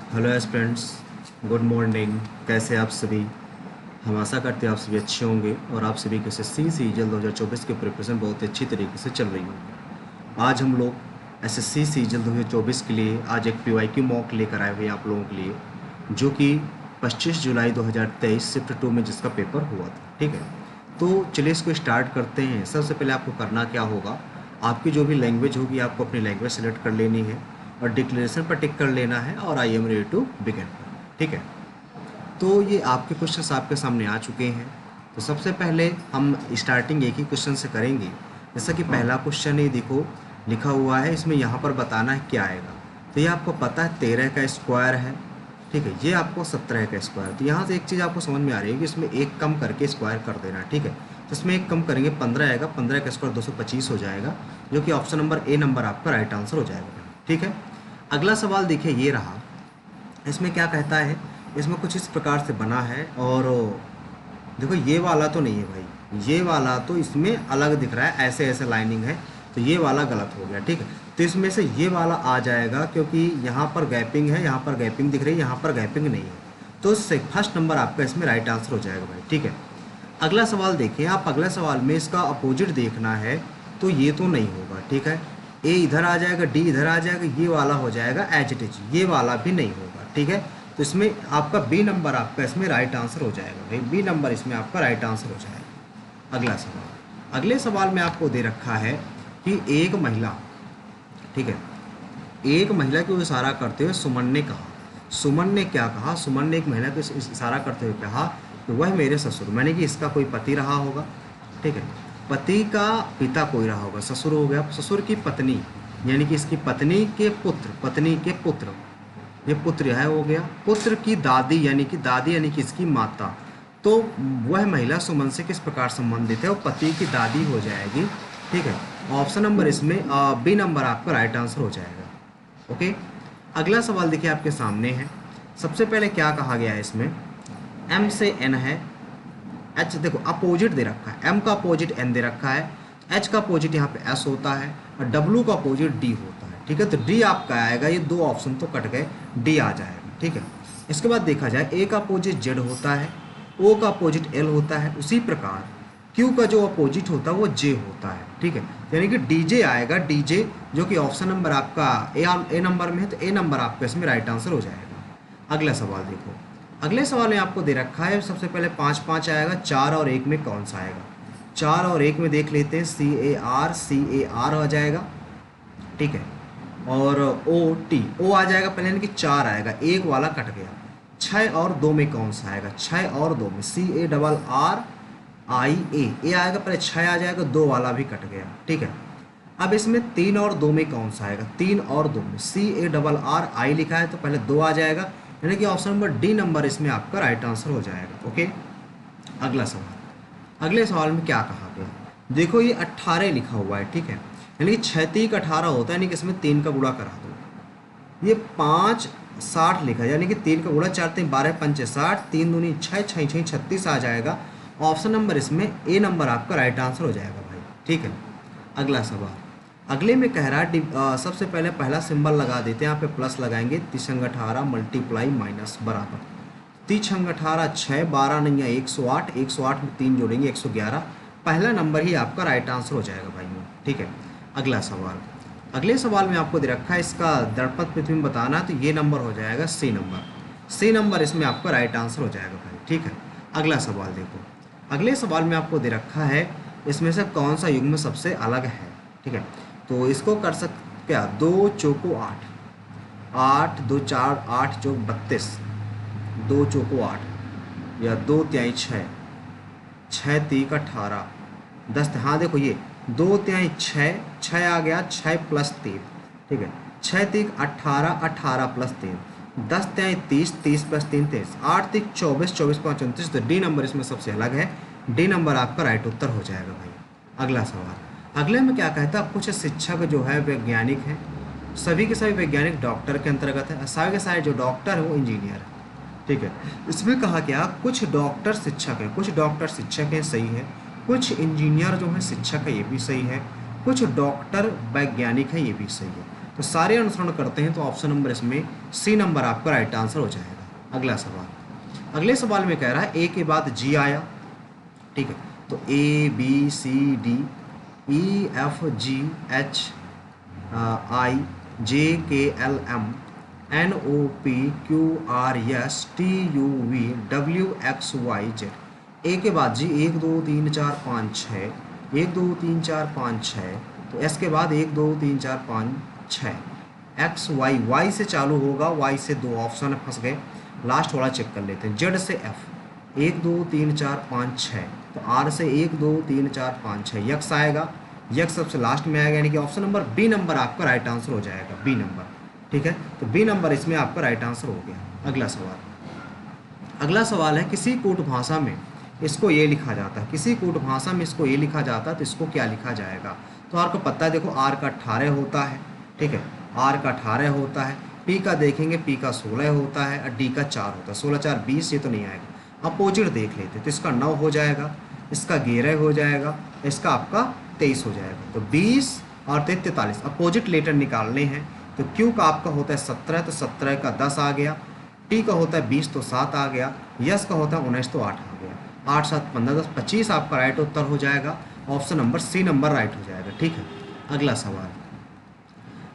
Hello aspirants, good morning. कैसे आप सभी? हम आशा करते हैं आप सभी अच्छे होंगे और आप सभी के एसएससी सीजीएल 2024 की प्रिपरेशन बहुत ही अच्छी तरीके से चल रही होगी। आज हम लोग एसएससी सीजीएल 2024 के लिए आज एक पीवाईक्यू मॉक लेकर आए हुए हैं आप लोगों के लिए, जो कि 25 जुलाई 2023 शिफ्ट 2 में जिसका पेपर हुआ था। ठीक है, तो चलिए इसको स्टार्ट करते हैं। सबसे पहले आपको करना क्या होगा, आपकी जो भी लैंग्वेज होगी आपको अपनी लैंग्वेज सेलेक्ट कर लेनी है और डिक्लेरेशन पर टिक कर लेना है और I am ready to begin. ठीक है, तो ये आपके क्वेश्चंस आपके सामने आ चुके हैं। तो सबसे पहले हम स्टार्टिंग एक ही क्वेश्चन से करेंगे। जैसा कि पहला क्वेश्चन ये देखो लिखा हुआ है, इसमें यहाँ पर बताना है क्या आएगा। तो ये आपको पता है 13 का स्क्वायर है। ठीक है, ये आपको 17 का स्क्वायर। तो यहाँ से एक चीज़ आपको समझ में आ रही है कि इसमें एक कम करके स्क्वायर कर देना है। ठीक है, तो इसमें एक कम करेंगे 15 आएगा, 15 का स्क्वायर 225 हो जाएगा, जो कि ऑप्शन नंबर ए नंबर आपका राइट आंसर हो जाएगा। ठीक है, अगला सवाल देखिए ये रहा। इसमें क्या कहता है, इसमें कुछ इस प्रकार से बना है और देखो ये वाला तो नहीं है भाई, ये वाला तो इसमें अलग दिख रहा है, ऐसे ऐसे लाइनिंग है, तो ये वाला गलत हो गया। ठीक है, तो इसमें से ये वाला आ जाएगा क्योंकि यहाँ पर गैपिंग है, यहाँ पर गैपिंग दिख रही है, यहाँ पर गैपिंग नहीं है, तो फर्स्ट नंबर आपका इसमें राइट आंसर हो जाएगा भाई। ठीक है, अगला सवाल देखिए आप। अगला सवाल में इसका अपोजिट देखना है, तो ये तो नहीं होगा। ठीक है, ए इधर आ जाएगा, डी इधर आ जाएगा, ये वाला हो जाएगा एज इट इज, ये वाला भी नहीं होगा। ठीक है, तो इसमें आपका बी नंबर आपका इसमें राइट आंसर हो जाएगा भाई, बी नंबर इसमें आपका राइट आंसर हो जाएगा। अगला सवाल, अगले सवाल में आपको दे रखा है कि एक महिला, ठीक है, एक महिला को इशारा करते हुए सुमन ने कहा। सुमन ने क्या कहा? सुमन ने एक महिला को इशारा करते हुए कहा कि वह मेरे ससुर, मैंने कि इसका कोई पति रहा होगा। ठीक है, पति का पिता कोई रहा होगा, ससुर हो गया, ससुर की पत्नी यानी कि इसकी पत्नी के पुत्र, पत्नी के पुत्र, ये पुत्र है हो गया, पुत्र की दादी यानी कि इसकी माता। तो वह महिला सुमन से किस प्रकार संबंधित है? वो पति की दादी हो जाएगी। ठीक है, ऑप्शन नंबर इसमें बी नंबर आपका राइट आंसर हो जाएगा। ओके, अगला सवाल देखिए आपके सामने है। सबसे पहले क्या कहा गया है इसमें, एम से एन है, एच देखो अपोजिट दे रखा है, एम का अपोजिट एन दे रखा है, एच का अपोजिट यहाँ पे एस होता है और डब्ल्यू का अपोजिट डी होता है। ठीक है, तो डी आपका आएगा, ये दो ऑप्शन तो कट गए, डी आ जाएगा। ठीक है, इसके बाद देखा जाए ए का अपोजिट जेड होता है, ओ का अपोजिट एल होता है, उसी प्रकार क्यू का जो अपोजिट होता है वो जे होता है। ठीक है, यानी कि डीजे आएगा, डीजे जो कि ऑप्शन नंबर आपका ए नंबर में है, तो ए नंबर आपका इसमें राइट आंसर हो जाएगा। अगला सवाल देखो, अगले सवाल में आपको दे रखा है, सबसे पहले 5 5 आएगा, 4 और 1 में कौन सा आएगा? 4 और 1 में देख लेते हैं, सी ए आर आ जाएगा। ठीक है, और ओ आ जाएगा पहले, यानी कि 4 आएगा, एक वाला कट गया। 6 और 2 में कौन सा आएगा? 6 और 2 में CARRIA आएगा, पहले 6 आ जाएगा, 2 वाला भी कट गया। ठीक है, अब इसमें 3 और 2 में कौन सा आएगा? 3 और 2 में CARRI लिखा है, तो पहले 2 आ जाएगा, यानी कि ऑप्शन नंबर डी नंबर इसमें आपका राइट आंसर हो जाएगा। ओके, अगला सवाल, अगले सवाल में क्या कहा गया, देखो ये 18 लिखा हुआ है। ठीक है, यानी कि 6 3 18 होता है, यानी कि इसमें 3 का गुणा करा दो। ये 5 60 लिखा है, यानी कि 3 का गुणा 4 3 12 5 60, 3 दूनी 6 6 6 36 आ जाएगा। ऑप्शन नंबर इसमें ए नंबर आपका राइट आंसर हो जाएगा भाई। ठीक है, अगला सवाल, अगले में कह रहा है सबसे पहले पहला सिंबल लगा देते हैं, यहाँ पे प्लस लगाएंगे, 3 18 मल्टीप्लाई माइनस बराबर 3 18 6 12 नहीं है 108, 108 में 3 जोड़ेंगे 111, पहला नंबर ही आपका राइट आंसर हो जाएगा भाई। ठीक है, अगला सवाल, अगले सवाल में आपको दे रखा है इसका दड़पत प्रतिबिंब बताना, तो ये नंबर हो जाएगा सी नंबर, सी नंबर इसमें आपका राइट आंसर हो जाएगा भाई। ठीक है, अगला सवाल देखो, अगले सवाल में आपको दे रखा है इसमें से कौन सा युग्म सबसे अलग है। ठीक है, तो इसको कर सकते क्या, 2 चौको 8, 8 2 4 8 चौक 32, 2 चौको 8 या 2 तिहाई 6, 6 3 18 10, हाँ देखो ये 2 तिहाई 6, 6 आ गया, 6 प्लस 3। ठीक है, 6 3 18, 18 प्लस 3, 10 तिहाई 30, 30 प्लस 3 23, 8 3 24, 24 5 29, तो डी नंबर इसमें सबसे अलग है, डी नंबर आपका राइट उत्तर हो जाएगा भाई। अगला सवाल, अगले में क्या कहता है, कुछ शिक्षक जो है वैज्ञानिक हैं, सभी के सभी वैज्ञानिक डॉक्टर के अंतर्गत है, सारे के सारे जो डॉक्टर है वो इंजीनियर है। ठीक है, इसमें कहा क्या, कुछ डॉक्टर शिक्षक हैं, कुछ डॉक्टर शिक्षक हैं, सही है, कुछ इंजीनियर जो है शिक्षक है, ये भी सही है, कुछ डॉक्टर वैज्ञानिक है, ये भी सही है। तो सारे अनुसरण करते हैं तो ऑप्शन नंबर इसमें सी नंबर आपका राइट आंसर हो जाएगा। अगला सवाल, अगले सवाल में कह रहा है ए के बाद जी आया, ठीक है, तो A B C D E F G H I J K L M N O P Q R S T U V W X Y Z. A के बाद जी 1 2 3 4 5 6, 1 2 3 4 5 6, तो एस के बाद 1 2 3 4 5 6, एक्स वाई, वाई से चालू होगा, Y से 2 option फंस गए, लास्ट वाला चेक कर लेते हैं। जेड से एफ 1 2 3 4 5 6, तो आर से 1 2 3 4 5 6, यक्स आएगा, यक्स सबसे लास्ट में आएगा, यानी कि ऑप्शन नंबर बी नंबर आपका राइट आंसर हो जाएगा, बी नंबर, ठीक है। तो बी नंबर इसमें आपका राइट आंसर हो गया। अगला सवाल, अगला सवाल है किसी कूट भाषा में इसको ये लिखा जाता है, किसी कूट भाषा में इसको ये लिखा जाता है तो इसको क्या लिखा जाएगा। तो आपको पता है, देखो आर का 18 होता है, ठीक है, आर का 18 होता है, पी का देखेंगे पी का 16 होता है और डी का 4 होता है, 16 4 20, ये तो नहीं आएगा। अपोजिट देख लेते हैं, तो इसका 9 हो जाएगा, इसका 11 हो जाएगा, इसका आपका 23 हो जाएगा। तो 20 और 43 अपोजिट लेटर निकालने हैं, तो क्यू का आपका होता है 17, तो 17 का 10 आ गया, टी का होता है 20 तो 7 आ गया, यस का होता है 19 तो 8 आ गया, 8 7 15 10 25 आपका राइट उत्तर हो जाएगा, option number C number right हो जाएगा, ठीक है। अगला सवाल,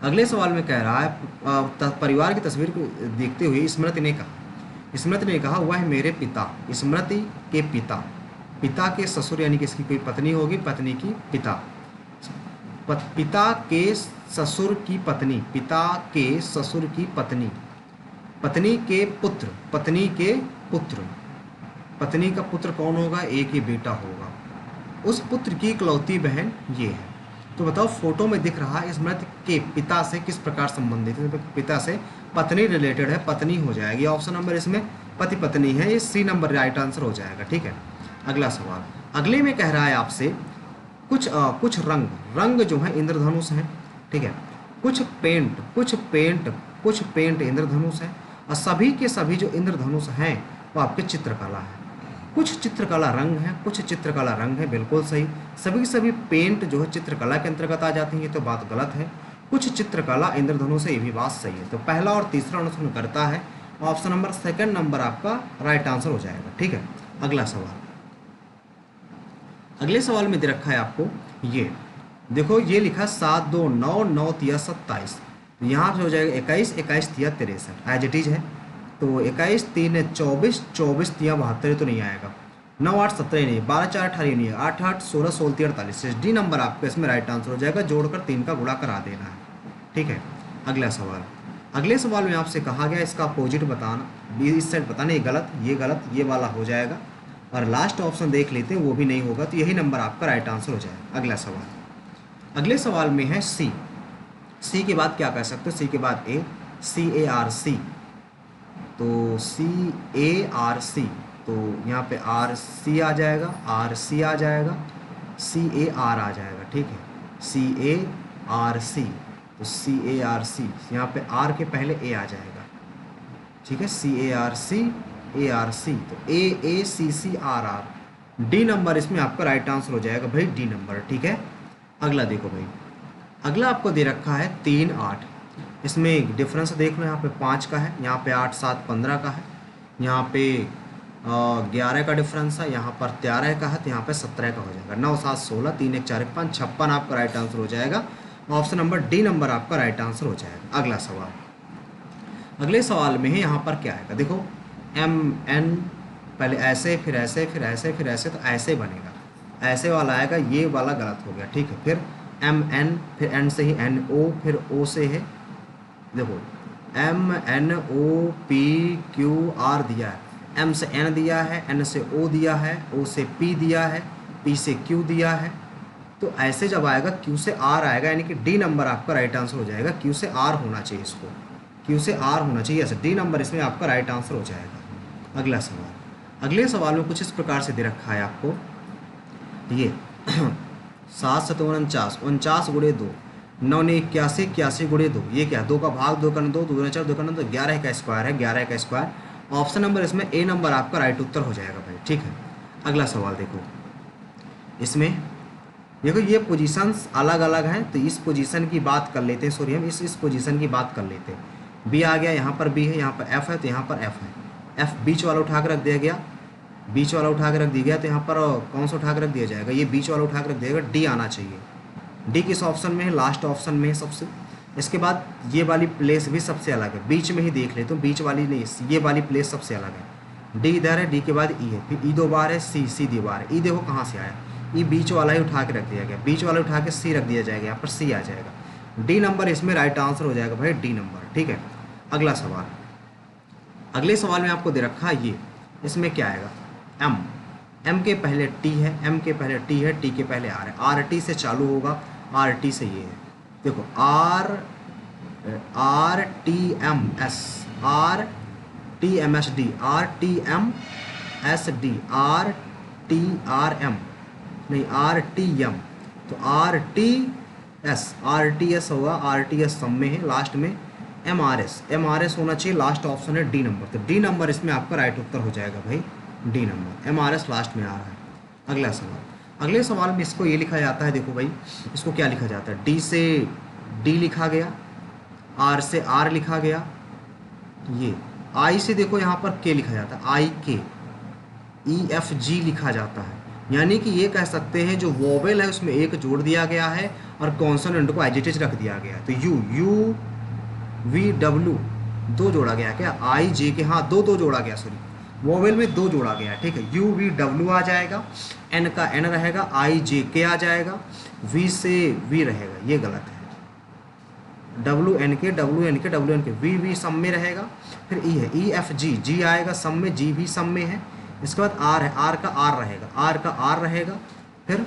अगले सवाल में कह रहा है परिवार की तस्वीर को देखते हुए स्मृति ने कहा, स्मृति ने कहा वह मेरे पिता, स्मृति के पिता, पिता के ससुर यानी कि इसकी कोई पत्नी होगी, पत्नी की पिता, पिता के ससुर की पत्नी, पिता के ससुर की पत्नी, पत्नी के पुत्र, पत्नी के पुत्र, पत्नी का पुत्र कौन होगा, एक ही बेटा होगा, उस पुत्र की इकलौती बहन ये है। तो बताओ फोटो में दिख रहा है स्मृति के पिता से किस प्रकार संबंधित है, पिता से पत्नी रिलेटेड है, पत्नी हो जाएगी, ऑप्शन नंबर इसमें पति पत्नी है, ये सी नंबर राइट आंसर हो जाएगा, ठीक है। अगला सवाल, अगले में कह रहा है आपसे कुछ रंग जो है इंद्रधनुष हैं, ठीक है, कुछ पेंट इंद्रधनुष है, और सभी के सभी जो इंद्रधनुष हैं वो आपके चित्रकला है, कुछ चित्रकला रंग है, कुछ चित्रकला रंग है, बिल्कुल सही, सभी के सभी पेंट जो है चित्रकला के अंतर्गत आ जाती है, ये तो बात गलत है, कुछ चित्रकला इंद्रधनुष है, ये भी बात सही है। तो पहला और तीसरा अनुसरण करता है, ऑप्शन नंबर सेकंड नंबर आपका राइट आंसर हो जाएगा, ठीक है। अगला सवाल, अगले सवाल में दे रखा है आपको ये देखो, ये लिखा 7 2 9 9 3 27, तो यहाँ से हो जाएगा 21 21 3 63, एज इट इज है, तो 21 3 24 24 3 72 तो नहीं आएगा, 9 8 17 नहीं, 12 4 18 नहीं है, 8 8 16 16 3 48, डी नंबर आपका इसमें राइट आंसर हो जाएगा, जोड़कर 3 का गुणा करा देना है, ठीक है। अगला सवाल, अगले सवाल में आपसे कहा गया इसका अपोजिट बताना, इस साइड बताना, ये गलत, ये वाला हो जाएगा, और लास्ट ऑप्शन देख लेते हैं वो भी नहीं होगा, तो यही नंबर आपका राइट आंसर हो जाएगा। अगला सवाल, अगले सवाल में है सी, सी के बाद क्या कह सकते हो, सी के बाद ए, CARC, तो CARC, तो यहाँ पे RC आ जाएगा, RC आ जाएगा, CAR आ जाएगा, ठीक है, CARC, तो CARC यहाँ पे R के पहले A आ जाएगा, ठीक है, CARC ARC, तो AACCRR, डी नंबर इसमें आपका राइट आंसर हो जाएगा भाई, डी नंबर, ठीक है। अगला देखो भाई, अगला आपको दे रखा है 3 8, इसमें डिफरेंस देख लो, यहाँ पे 5 का है, यहाँ पे 8 7 15 का है, यहाँ पे 11 का डिफरेंस है, यहाँ पर 13 का है, तो यहाँ पे 17 का हो जाएगा, 9 7 16 3 1 4 1 5 56 आपका राइट आंसर हो जाएगा, ऑप्शन नंबर डी नंबर आपका राइट आंसर हो जाएगा। अगला सवाल, अगले सवाल में है यहाँ पर क्या आएगा, देखो MN, पहले ऐसे फिर ऐसे फिर ऐसे फिर ऐसे, तो ऐसे बनेगा, ऐसे वाला आएगा, ये वाला गलत हो गया, ठीक है। फिर MN, फिर N से ही NO, फिर O से है, देखो MNOPQR दिया है, M से N दिया है, N से O दिया है, O से P दिया है, P से Q दिया है, तो ऐसे जब आएगा Q से R आएगा, यानी कि डी नंबर आपका राइट आंसर हो जाएगा, Q से R होना चाहिए, इसको Q से R होना चाहिए, ऐसे डी नंबर इसमें आपका राइट आंसर हो जाएगा। अगला सवाल, अगले सवाल में कुछ इस प्रकार से दे रखा है आपको, ये 7 7 49 49 गुणे 2, 9 ने 81 81 गुणे 2, ये क्या है, 2 का भाग 2 करना 2 2 4 2 करना, तो 11 का स्क्वायर है, 11 का स्क्वायर, ऑप्शन नंबर इसमें ए नंबर आपका राइट उत्तर हो जाएगा भाई, ठीक है। अगला सवाल देखो, इसमें देखो ये पोजीशंस अलग अलग हैं, तो इस पोजीशन की बात कर लेते हैं, सॉरी हम इस पोजीशन की बात कर लेते हैं। बी आ गया, यहाँ पर बी है, यहाँ पर एफ है, तो यहाँ पर एफ है। एफ बीच वाला उठा के रख दिया गया, बीच वाला उठा के रख दिया गया, तो यहाँ पर कौन सा उठा के रख दिया जाएगा, ये बीच वाला उठा के रख दिया जाएगा, डी आना चाहिए। डी किस ऑप्शन में है, लास्ट ऑप्शन में है सबसे। इसके बाद ये वाली प्लेस भी सबसे अलग है, बीच में ही देख ले तो बीच वाली नहीं, ये वाली प्लेस सबसे अलग है। डी इधर है, डी के बाद ई है, फिर ई दो बार है, सी सी दी बार है। ई देखो कहाँ से आया, ई बीच वाला ही उठा के रख दिया गया, बीच वाला उठा के सी रख दिया जाएगा, यहाँ पर सी आ जाएगा। डी नंबर इसमें राइट आंसर हो जाएगा भाई, डी नंबर। ठीक है, अगला सवाल, अगले सवाल में आपको दे रखा है ये, इसमें क्या आएगा, एम, एम के पहले टी है, एम के पहले टी है, टी के पहले आर है, आर टी से चालू होगा, आर टी से ये है, देखो R T M S, R T M S D, R T M S D, R T R M नहीं, आर टी एम, तो आर टी एस होगा, आर टी एस सब में है, लास्ट में एम आर एस होना चाहिए, last option है डी नंबर, तो डी नंबर इसमें आपका राइट उत्तर हो जाएगा भाई, D number, M R S last में आ रहा है। अगला सवाल, अगले सवाल में इसको ये लिखा जाता है, देखो भाई इसको क्या लिखा जाता है, डी से डी लिखा गया, आर से आर लिखा गया, ये आई से देखो यहाँ पर के लिखा जाता है, आई के, ई एफ जी लिखा जाता है, यानी कि ये कह सकते हैं जो वोवेल है उसमें एक जोड़ दिया गया है और कॉन्सोनेंट को एज इट इज रख दिया गया है, तो यू वी डब्ल्यू दो जोड़ा गया, क्या आई जे के, हाँ दो जोड़ा गया, सॉरी वोवेल में दो जोड़ा गया है। ठीक है, यू वी डब्ल्यू आ जाएगा, एन का एन रहेगा, आई जे के आ जाएगा, वी से वी रहेगा, ये गलत है, डब्ल्यू एन के, वी सब में रहेगा, फिर ई है, ई एफ जी, जी आएगा सब में, जी भी सब में है, इसके बाद आर है, आर का आर रहेगा, फिर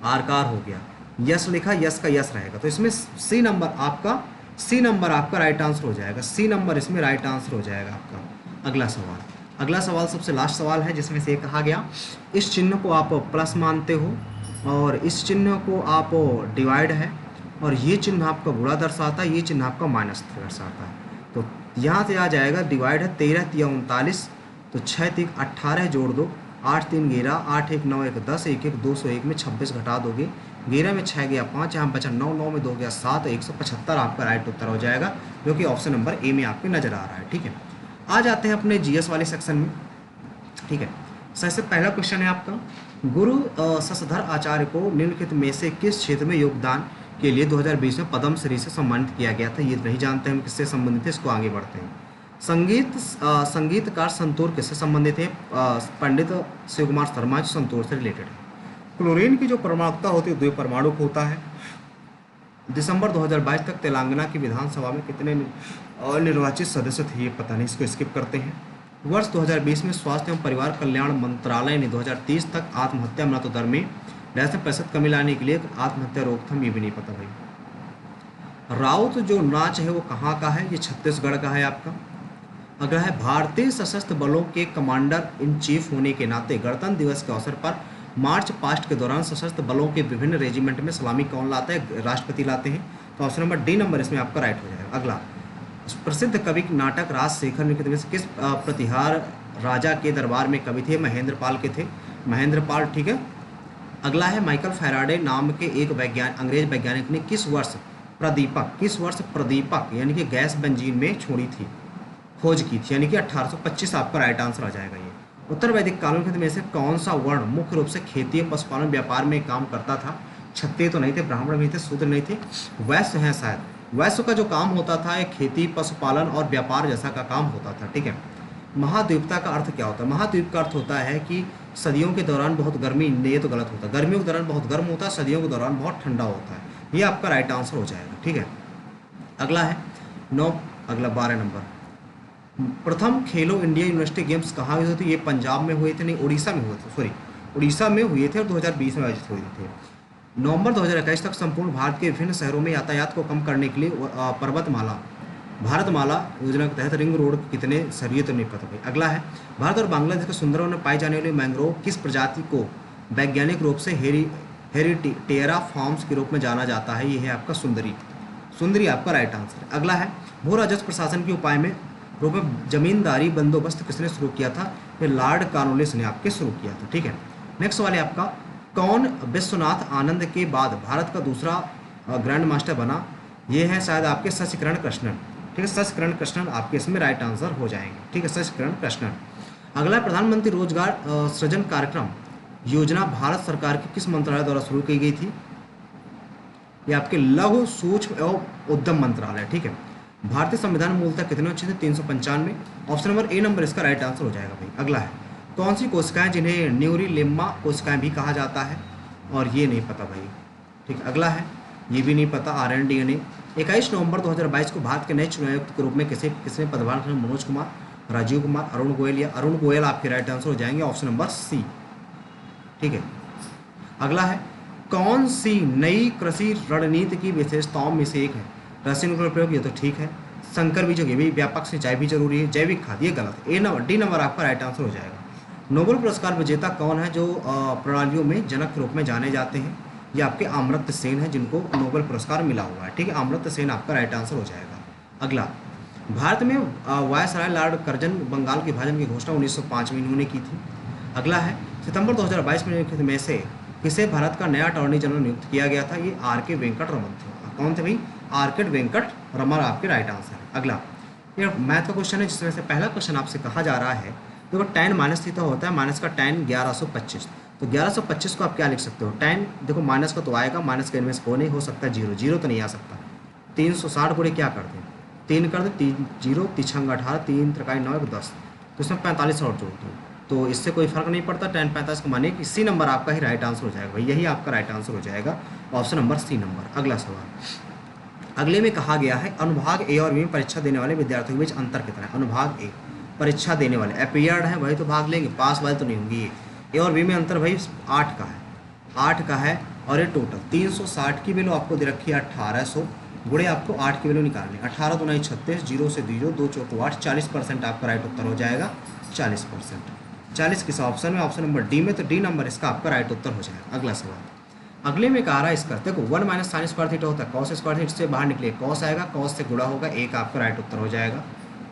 आर का आर हो गया, यस लिखा, यस का यस रहेगा, तो इसमें सी नंबर आपका राइट आंसर हो जाएगा, सी नंबर इसमें राइट आंसर हो जाएगा आपका। अगला सवाल सबसे लास्ट सवाल है, जिसमें से कहा गया इस चिन्ह को आप प्लस मानते हो और इस चिन्ह को आप डिवाइड है, और ये चिन्ह आपका गुणा दर्शाता है, ये चिन्ह आपका माइनस दर्शाता है, तो यहाँ से आ जाएगा डिवाइड है, 13 तिया 39, तो 6 3 18 जोड़ दो, 8 3 11, 8 1 9 1 10, 1 1 201 में 26 घटा दोगे, 11 में 6 गया 5, यहाँ बचा 9, 9 में 2 गया 7, 175 आपका राइट उत्तर हो जाएगा, जो कि ऑप्शन नंबर ए में आपके नजर आ रहा है। ठीक है, आ जाते हैं अपने जीएस वाले सेक्शन में। ठीक है, सबसे पहला क्वेश्चन है आपका, गुरु शशधर आचार्य को निम्नलिखित में से किस क्षेत्र में योगदान के लिए 2020 में पद्म श्री से सम्मानित किया गया था, ये नहीं जानते हम किससे संबंधित है, इसको आगे बढ़ते हैं। संगीतकार संतूर किससे संबंधित है, पंडित शिव कुमार शर्मा जो संतूर से रिलेटेड है। क्लोरीन की जो परमाणुकता होती है 2 परमाणुक होता है। दिसंबर 2022 तक तेलंगाना की विधानसभा में कितने निर्वाचित सदस्य थे, ये पता नहीं, इसको स्किप करते हैं। वर्ष 2020 में स्वास्थ्य एवं परिवार कल्याण मंत्रालय ने 2030 तक आत्महत्या मृत्यु दर में 10% कमी लाने के लिए आत्महत्या रोकथाम, ये भी नहीं पता भाई। राउत जो नाच है वो कहाँ का है, ये छत्तीसगढ़ का है आपका। अगला है, भारतीय सशस्त्र बलों के कमांडर इन चीफ होने के नाते गणतंत्र दिवस के अवसर पर मार्च पास्ट के दौरान सशस्त्र बलों के विभिन्न रेजिमेंट में सलामी कौन लाता है, राष्ट्रपति लाते हैं, तो ऑप्शन नंबर डी नंबर इसमें आपका राइट हो जाएगा। अगला, प्रसिद्ध कवि नाटक राजशेखर निकित में से किस प्रतिहार राजा के दरबार में कवि थे, महेंद्र पाल के थे, महेंद्र पाल। ठीक है, अगला है, माइकल फैराडे नाम के एक अंग्रेज वैज्ञानिक ने किस वर्ष प्रदीपक यानी कि गैस बेंजीन में छोड़ी थी, खोज की थी, यानी कि 1825 आपका राइट आंसर आ जाएगा। ये उत्तर वैदिक कालों में से कौन सा वर्ण मुख्य रूप से खेती पशुपालन व्यापार में काम करता था, क्षत्रिय तो नहीं थे, ब्राह्मण नहीं थे, शूद्र नहीं थे, वैश्य हैं शायद। वैश्य का जो काम होता था एक खेती पशुपालन और व्यापार जैसा का काम होता था। ठीक है, महाद्वीपता का अर्थ क्या होता है, महाद्वीप का अर्थ होता है कि सदियों के दौरान बहुत गर्मी, ये तो गलत होता है, गर्मियों के दौरान बहुत गर्म होता है, सदियों के दौरान बहुत ठंडा होता है, ये आपका राइट आंसर हो जाएगा। ठीक है, अगला है 12 नंबर, प्रथम खेलो इंडिया यूनिवर्सिटी गेम्स कहाँ हुए थे, ये पंजाब में हुए थे, नहीं उड़ीसा में हुए थे, सॉरी उड़ीसा में हुए थे और 2020 में आयोजित हुए थे। नवंबर 2021 तक संपूर्ण भारत के विभिन्न शहरों में यातायात को कम करने के लिए भारतमाला योजना के तहत रिंग रोड कितने सरिये, तो नहीं पता भाई। अगला है, भारत और बांग्लादेश के सुंदरों में पाई जाने वाली मैंग्रोव किस प्रजाति को वैज्ञानिक रूप से हेरिटेरा फॉर्म्स के रूप में जाना जाता है, ये है आपका सुंदरी आपका राइट आंसर। अगला है, भू राजस्व प्रशासन के उपाय में रूप में जमींदारी बंदोबस्त किसने शुरू किया था, फिर लॉर्ड कॉर्नवालिस ने आपके शुरू किया था। ठीक है, नेक्स्ट वाले आपका कौन विश्वनाथ आनंद के बाद भारत का दूसरा ग्रैंड मास्टर बना? ये है शायद आपके शशिकरण कृष्णन। ठीक है, शशिकरण कृष्णन आपके इसमें राइट आंसर हो जाएंगे। ठीक है, शशिकरण कृष्णन। अगला, प्रधानमंत्री रोजगार सृजन कार्यक्रम योजना भारत सरकार के किस मंत्रालय द्वारा शुरू की गई थी? ये आपके लघु सूक्ष्म एवं उद्यम मंत्रालय। ठीक है, भारतीय संविधान मूलतः कितने अनुच्छेद थे? 395। ऑप्शन नंबर ए नंबर इसका राइट आंसर हो जाएगा भाई। अगला है, कौन सी कोशिकाएं जिन्हें न्यूरीलेम्मा कोशिकाएं भी कहा जाता है? और ये नहीं पता भाई। ठीक है, अगला है, ये भी नहीं पता, RNA-DNA। 21 नवंबर 2022 को भारत के नए चुनाव आयुक्त के रूप में किसने पदभार किया? मनोज कुमार, राजीव कुमार, अरुण गोयल। या अरुण गोयल आपके राइट आंसर हो जाएंगे, ऑप्शन नंबर सी। ठीक है, अगला है, कौन सी नई कृषि रणनीति की विशेषताओं में से एक है? रसायनिक का प्रयोग, ये तो ठीक है। संकर बीजों की भी, व्यापक सिंचाई भी जरूरी है। जैविक खाद, ये गलत है। डी नंबर आपका राइट आंसर हो जाएगा। नोबेल पुरस्कार विजेता कौन है जो प्रणालियों में जनक के रूप में जाने जाते हैं? ये आपके अमर्त्य सेन है जिनको नोबेल पुरस्कार मिला हुआ है। ठीक है, अमर्त्य सेन आपका राइट आंसर हो जाएगा। अगला, भारत में वायसराय लॉर्ड कर्जन बंगाल के विभाजन की घोषणा 1905 में इन्होंने की थी। अगला है, सितंबर 2022 में से किसे भारत का नया अटॉर्नी जनरल नियुक्त किया गया था? ये RK वेंकट रमन थे। कौन थे भाई? RK वेंकट रमन आपके राइट आंसर है। अगला, ये मैथ का क्वेश्चन है जिसमें से पहला क्वेश्चन आपसे कहा जा रहा है, देखो tan माइनस थीटा होता है, माइनस का tan 1125। तो 1125 को आप क्या लिख सकते हो? tan, देखो माइनस का तो आएगा, माइनस का इनमें से हो नहीं हो सकता, जीरो, जीरो तो नहीं आ सकता। 360 गुणे क्या कर दें? 3 कर दे, 3 जीरो, 3 18, 3 त्रिकाई 9, 10, तो इसमें 45 और जोड़ दो, तो इससे कोई फर्क नहीं पड़ता। tan 45 को मानिए कि सी नंबर आपका ही राइट आंसर हो जाएगा भाई, यही आपका राइट आंसर हो जाएगा, ऑप्शन नंबर सी नंबर। अगला सवाल, अगले में कहा गया है, अनुभाग ए और बी में परीक्षा देने वाले विद्यार्थियों के बीच अंतर कितना है? अनुभाग ए परीक्षा देने वाले अपीयर्ड है वही तो भाग लेंगे, पास वाले तो नहीं होंगी। ये ए और बी में अंतर भाई 8 का है, 8 का है। और ये टोटल 360 की वैल्यू आपको दे रखी है 1800 गुणे आपको 8 की वैल्यू निकालनी, 18 दूना 36, 0 से 0, 2 चौको 8, 40% आपका राइट उत्तर हो जाएगा। 40%, 40 किस ऑप्शन में? ऑप्शन नंबर डी में, तो डी नंबर इसका आपका राइट उत्तर हो जाएगा। अगला सवाल, अगले में कह रहा है इसका, देखो 1 माइनस साइन स्क्वायर थीटा होता है, कॉस स्क्वायर थीटा से बाहर निकले कॉस आएगा, कॉस से गुणा होगा, एक आपका राइट उत्तर हो जाएगा।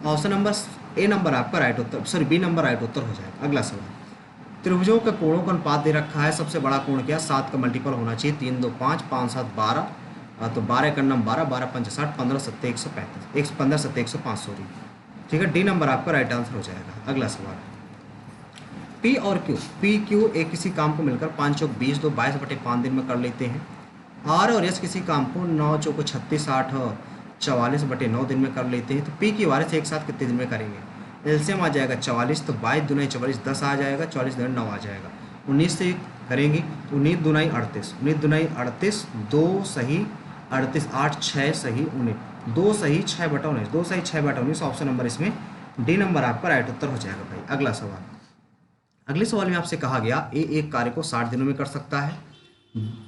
ऑप्शन नंबर ए नंबर आपका राइट उत्तर, सॉरी बी नंबर राइट उत्तर हो जाएगा। अगला सवाल, त्रिभुजों का कोणों का अनुपात दे रखा है, सबसे बड़ा कोण क्या? 7 का मल्टीपल होना चाहिए, 3 2 5, 5 7 12, तो 12 का नंबर 12, 12 5 60, 15 7 135, 15 7 105 सॉरी। ठीक है, डी नंबर आपका राइट आंसर हो जाएगा। अगला सवाल, पी और क्यू, पी क्यू एक किसी काम को मिलकर 5 चौक 20, 2 22/5 दिन में कर लेते हैं। आर और एस किसी काम को 9 चौको 36, 8 44/9 दिन में कर लेते हैं। तो पी की वारिस एक साथ कितने दिन में करेंगे? एलसीएम आ जाएगा 44, तो 22 दूना 44, 10 आ जाएगा, 44 दूना 9 आ जाएगा, 19 से करेंगे तो 19 दूना 38, 19 दूना 38, 2 सही 38, 8 6 सही 19, 2 सही 6/19, 2 सही 6/19, ऑप्शन नंबर इसमें डी नंबर आपका राइट उत्तर हो जाएगा भाई। अगला सवाल, अगले सवाल में आपसे कहा गया, ए एक कार्य को 60 दिनों में कर सकता है,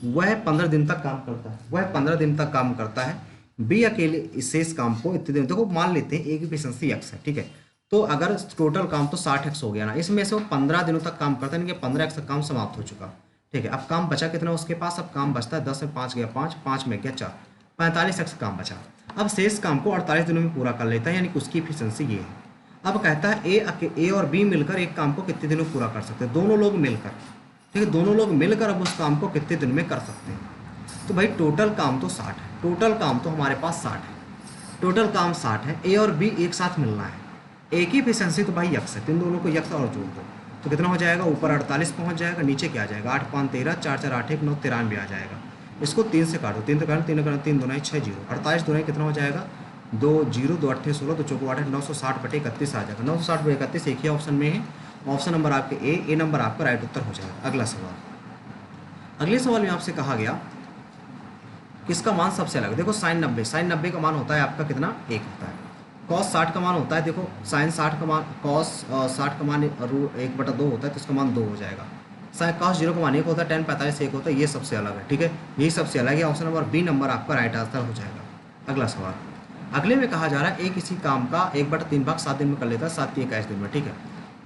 वह 15 दिन तक काम करता है, वह 15 दिन तक काम करता है। बी अकेले इस शेष काम को इतने दिन, देखो मान लेते हैं ए की एफिशिएंसी एक्स है, ठीक है, तो अगर टोटल काम तो 60x हो गया ना, इसमें से वो 15 दिनों तक काम करता है, यानी कि 15x का काम समाप्त हो चुका। ठीक है, अब काम बचा कितना उसके पास? अब काम बचता है 10 में 5 गया 5, 5 में गया 4, 45x काम बचा। अब शेष काम को 48 दिनों में पूरा कर लेता है, यानी कि उसकी एफिशिएंसी ये है। अब कहता है ए और बी मिलकर एक काम को कितने दिनों में पूरा कर सकते हैं? दोनों लोग मिलकर, ठीक है, दोनों लोग मिलकर अब उस काम को कितने दिन में कर सकते हैं? तो भाई टोटल काम तो 60 है, टोटल काम तो हमारे पास 60 है, टोटल काम 60 है, ए और बी एक साथ मिलना है, ए की एफिशिएंसी तो भाई यक्स है, इन दोनों को यक्स और जोड़ दो तो कितना हो जाएगा? ऊपर 48 पहुंच जाएगा, नीचे क्या आ जाएगा? 8 5 13, 4 4 8 1 9 93 आ जाएगा। इसको 3 से काटो, 3 तो काटो, 3 काटो 3 2 6 0, 48 2 कितना हो जाएगा? 2 0 2 8 16, तो चौको 8 960/31 आ जाएगा। 960/31 एक ही ऑप्शन में है, ऑप्शन नंबर आपके ए नंबर आपका राइट उत्तर हो जाएगा। अगला सवाल, अगले सवाल में आपसे कहा गया किसका मान सबसे अलग? देखो साइन 90 का मान होता है आपका कितना? 1 होता है। कॉस 60 का मान होता है, देखो साइन 60 का मान, कॉस 60 का मान 1/2 होता है, तो इसका मान 2 हो जाएगा। साइन कॉस 0 का मान 1 होता है, tan 45 1 होता है, ये सबसे अलग है, ठीक है, यही सबसे अलग है, ऑप्शन नंबर बी नंबर आपका राइट आंसर हो जाएगा। अगला सवाल, अगले में कहा जा रहा है ए किसी काम का 1/3 भाग 7 दिन में कर लेता है, 7 21 दिन में, ठीक है।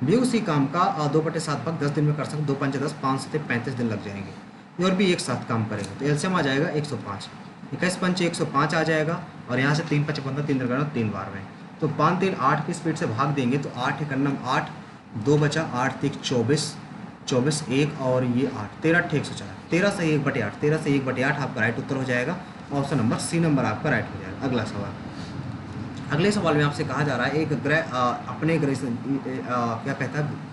बी उसी काम का 2/7 भाग 10 दिन में कर सकते, 2 5 10, 5 से 35 दिन लग जाएंगे। और भी एक साथ काम करेंगे तो एलसीएम आ जाएगा 105, 21 पंच 105 आ जाएगा, और यहाँ से 3 5 15, 3 करना 3 बार में, तो 5 3 8 की स्पीड से भाग देंगे तो 8 1 8, 2 बचा 8 3 24, 24 1 और ये 8, 13 8 104, 13 से 1/8, 13 से 1/8 आपका राइट उत्तर हो जाएगा। ऑप्शन नंबर सी नंबर आपका राइट हो जाएगा। अगला सवाल, अगले सवाल में आपसे कहा जा रहा है एक ग्रह अपने ग्रह से क्या कहता है,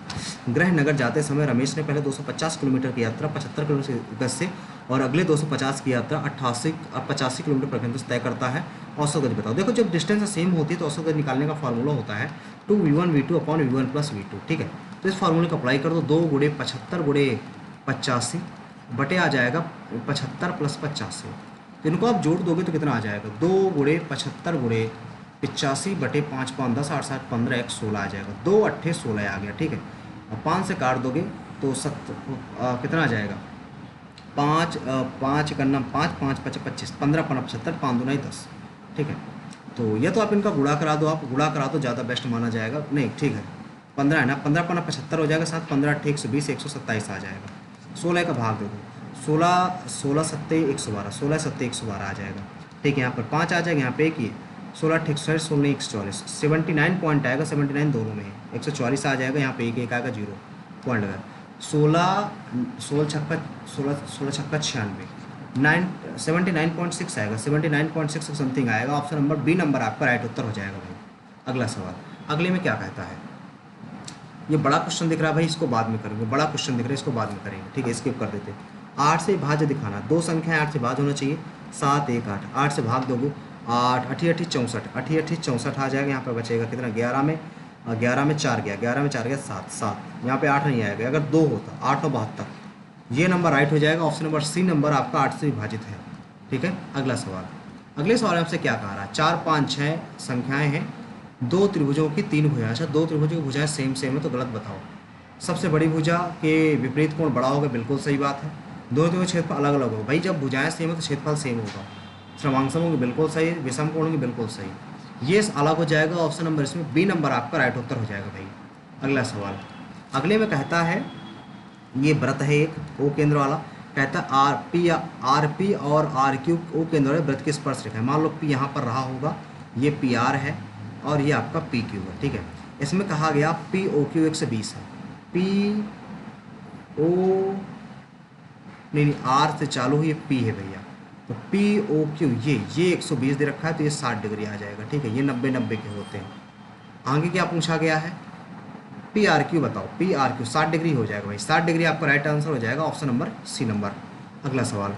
ग्रह नगर जाते समय रमेश ने पहले 250 किलोमीटर की यात्रा 75 किलोमीटर की गति से और अगले 250 की यात्रा 85 किलोमीटर प्रति घंटे से तय करता है। औसत गति बताओ। देखो जब डिस्टेंस सेम होती है तो औसत गति निकालने का फॉर्मूला होता है 2v1 v2 upon v1 plus v2। ठीक है, तो इस फार्मूले को अप्लाई कर दो। 2 गुणे 75 गुणे 85 बटे आ जाएगा 75 प्लस 85। तो इनको आप जोड़ दोगे तो कितना आ जाएगा, 2 गुणे 75 गुणे 85 बटे 5 5 10 8 7 15 1 16 आ जाएगा। 2 8 16 आ गया। ठीक है, और 5 से काट दोगे तो कितना आ जाएगा, 5 करना 5 5 5 25 15 15 75 5 दूना 10। ठीक है, तो ये तो आप इनका गुणा करा दो, आप गुणा करा दो ज़्यादा बेस्ट माना जाएगा। नहीं ठीक है, 15 है ना, 15 15 75 हो जाएगा, 7 15 8 120 127 आ जाएगा। 16 का भाग दे दो, 16 16 7 112, 16 7 112 आ जाएगा। ठीक है, यहाँ पर 5 आ जाएगा, यहाँ पे एक ही 16 8 160 16 144 79 पॉइंट आएगा, 79 दोनों में है, 144 आ जाएगा। यहाँ पे एक आएगा 0 पॉइंट आएगा। 16 16 छक्का 16 छक्का 96 79.6 आएगा, 79.6 समथिंग आएगा। ऑप्शन नंबर बी नंबर आपका राइट उत्तर हो जाएगा भाई। अगला सवाल, अगले में क्या कहता है, ये बड़ा क्वेश्चन दिख रहा है भाई, इसको बाद में करेंगे। बड़ा क्वेश्चन दिख रहा है, इसको बाद में करेंगे। ठीक है, स्किप कर देते। 8 से भाज्य दिखाना, दो संख्या 8 से भाज्य होना चाहिए। 7 1 8, 8 से भाग दोगे 8 8 8 64, 8 8 64 आ जाएगा। यहाँ पर बचेगा कितना, 11 में 4 गया, 11 में 4 गया 7 7। यहाँ पे 8 नहीं आएगा, अगर 2 होता 8 और 72, ये नंबर राइट हो जाएगा। ऑप्शन नंबर सी नंबर आपका 8 से विभाजित है। ठीक है, अगला सवाल, अगले सवाल में आपसे क्या कहा रहा है, 4 5 6 संख्याएं हैं, 2 त्रिभुजों की 3 भुजाएं। अच्छा, 2 त्रिभुजों की भुजाएं सेम सेम है तो गलत बताओ। सबसे बड़ी भुजा के विपरीत कोण बड़ा होगा, बिल्कुल सही बात है। दोनों के क्षेत्रफल अलग अलग होगा भाई, जब भुजाएं सेम है तो क्षेत्रफल सेम होगा। श्रमांशों की बिल्कुल सही, विषम कोणों की बिल्कुल सही, ये अलग हो जाएगा। ऑप्शन नंबर इसमें बी नंबर आपका राइट उत्तर हो जाएगा भाई। अगला सवाल, अगले में कहता है, ये व्रत है एक ओ केंद्र वाला, कहता है आर पी और आर क्यू ओ केंद्र वाले व्रत की स्पर्श रेखा है। मान लो पी यहाँ पर रहा होगा, ये पी आर है और ये आपका पी क्यू है। ठीक है, इसमें कहा गया पी ओ क्यू 120 है, पी ओ नहीं आर से चालू है, ये पी है भैया, तो पी ओ क्यू ये 120 दे रखा है, तो ये 60 डिग्री आ जाएगा। ठीक है, ये 90 90 के होते हैं। आगे क्या पूछा गया है, पी आर क्यू बताओ, पी आर क्यू 60 डिग्री हो जाएगा भाई, 60 डिग्री आपका राइट आंसर हो जाएगा। Option number C number. अगला सवाल,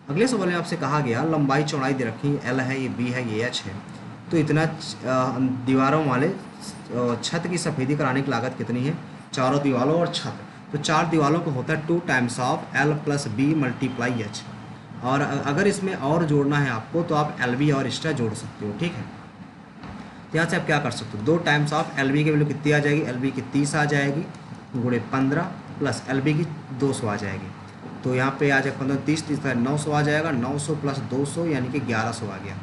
अगले सवाल में आपसे कहा गया लंबाई चौड़ाई दे रखी, एल है, ये बी है, ये एच है, तो इतना दीवारों वाले छत की सफ़ेदी कराने की लागत कितनी है, चारों दीवारों और छत। तो 4 दीवारों को होता है 2 times of L plus B multiply H, और अगर इसमें और जोड़ना है आपको तो आप एल बी और एक्स्ट्रा जोड़ सकते हो। ठीक है, यहाँ से आप क्या कर सकते हो, 2 टाइम्स ऑफ एल बी की वैल्यू कितनी आ जाएगी, एल बी की 30 आ जाएगी गुणे 15 प्लस एल बी की 200 आ जाएगी। तो यहाँ पे आ जाएगा 15 30 30 900 आ जाएगा, 900 प्लस 200 यानी कि 1100 आ गया।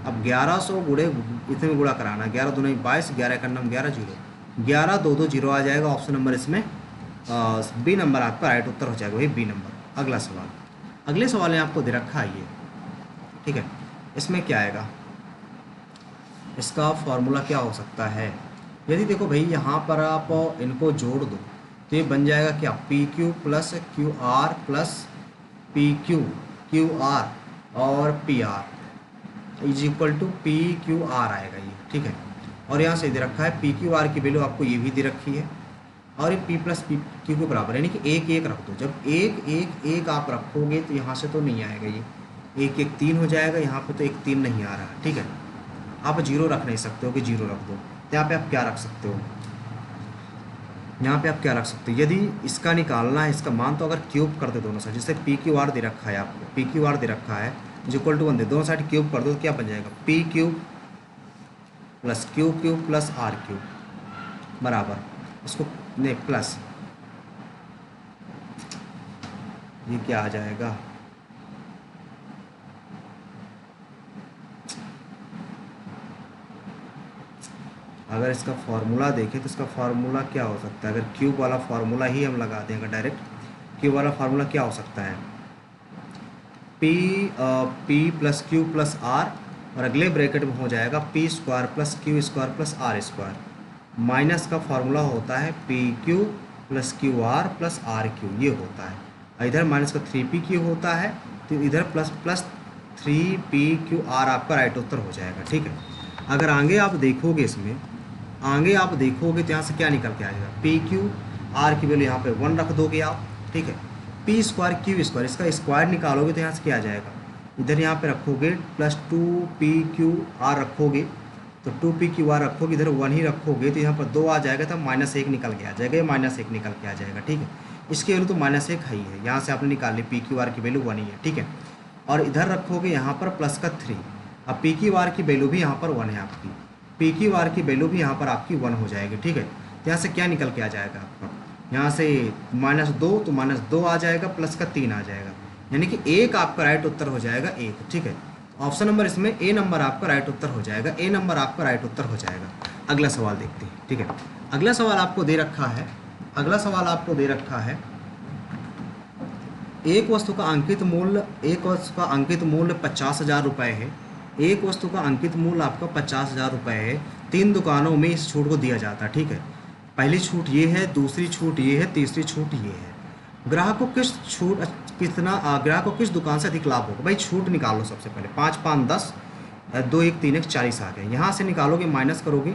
अब 1100 गुणे इतने में गुणा कराना, 11 दूनी 22, 11 का नाम 11 जीरो, 11 2 2 जीरो आ जाएगा। ऑप्शन नंबर इसमें बी नंबर आपका राइट उत्तर हो जाएगा भाई, बी नंबर। अगला सवाल, अगले सवाल में आपको दे रखा है ये, ठीक है, इसमें क्या आएगा, इसका फॉर्मूला क्या हो सकता है। यदि देखो भाई यहाँ पर आप इनको जोड़ दो तो ये बन जाएगा क्या, P Q plus Q R plus P Q Q R और P R is equal to P Q R आएगा ये। ठीक है, और यहाँ से दे रखा है पी क्यू आर की वैल्यू आपको ये भी दे रखी है, और ये पी प्लस पी क्यू के बराबर, यानी कि एक एक रख दो। जब एक एक एक आप रखोगे तो यहाँ से तो नहीं आएगा, ये एक एक 3 हो जाएगा, यहाँ पे तो एक 3 नहीं आ रहा है। ठीक है, आप जीरो रख नहीं सकते हो कि जीरो रख दो, यहाँ पे आप क्या रख सकते हो, यहाँ पे आप क्या रख सकते हो, यदि इसका निकालना है इसका मान, तो अगर क्यूब कर दे दोनों साइड, जैसे पी क्यू आर दे रखा है आपको, पी क्यू आर दे रखा है इक्वल टू 1 दे, दोनों साइड क्यूब कर दो तो क्या बन जाएगा, P cube plus Q cube plus R cube बराबर, इसको नहीं प्लस, ये क्या आ जाएगा, अगर इसका फार्मूला देखें तो इसका फार्मूला क्या हो सकता है, अगर क्यूब वाला फार्मूला ही हम लगा दें, अगर डायरेक्ट क्यूब वाला फार्मूला क्या हो सकता है, P plus Q plus R, और अगले ब्रैकेट में हो जाएगा P square plus Q square plus R square, minus का फार्मूला होता है P Q plus Q R plus R Q ये होता है, और इधर माइनस का 3p क्यू होता है, तो इधर plus plus 3p Q R आपका राइट उत्तर हो जाएगा। ठीक है, अगर आगे आप देखोगे, इसमें आगे आप देखोगे तो यहाँ से क्या निकल के आ जाएगा, पी क्यू आर की वैल्यू यहाँ पे 1 रख दोगे आप। ठीक है, पी स्क्वायर क्यू स्क्वायर, इसका स्क्वायर निकालोगे तो यहाँ से क्या आ जाएगा, इधर यहाँ पे रखोगे प्लस 2p/q/r रखोगे, तो 2p/q/r रखोगे, इधर 1 ही रखोगे तो यहाँ पर 2 आ जाएगा, तो -1 निकल के आ जाएगा, ये -1 निकल के आ जाएगा। ठीक है, इसकी वैल्यू तो -1 है ही है, यहाँ से आपने निकाल ली, p/q/r की वैल्यू 1 ही है। ठीक है, और इधर रखोगे यहाँ पर प्लस का 3, अब p/q/r की वैल्यू भी यहाँ पर 1 है आपकी, p/q/r की वैल्यू भी यहाँ पर आपकी 1 हो जाएगी। ठीक है, तो यहाँ से क्या निकल के आ जाएगा आपका, यहाँ से -2 तो -2 आ जाएगा, प्लस का 3 आ जाएगा, यानी कि 1 आपका राइट उत्तर हो जाएगा 1। ठीक है, ऑप्शन नंबर इसमें ए नंबर आपका राइट उत्तर हो जाएगा, ए नंबर आपका राइट उत्तर हो जाएगा। अगला सवाल देखते हैं। ठीक है, अगला सवाल आपको दे रखा है, अगला सवाल आपको दे रखा है, एक वस्तु का अंकित मूल्य 50,000 रुपये है, एक वस्तु का अंकित मूल्य आपका 50,000 रुपये है, 3 दुकानों में इस छूट को दिया जाता है। ठीक है, पहली छूट ये है, दूसरी छूट ये है, तीसरी छूट ये है। ग्राहक को ग्राहक को किस दुकान से अधिक लाभ होगा। भाई छूट निकालो सबसे पहले, 5 5 10, 2 1 3 1 40 आ गए, यहाँ से निकालोगे, माइनस करोगे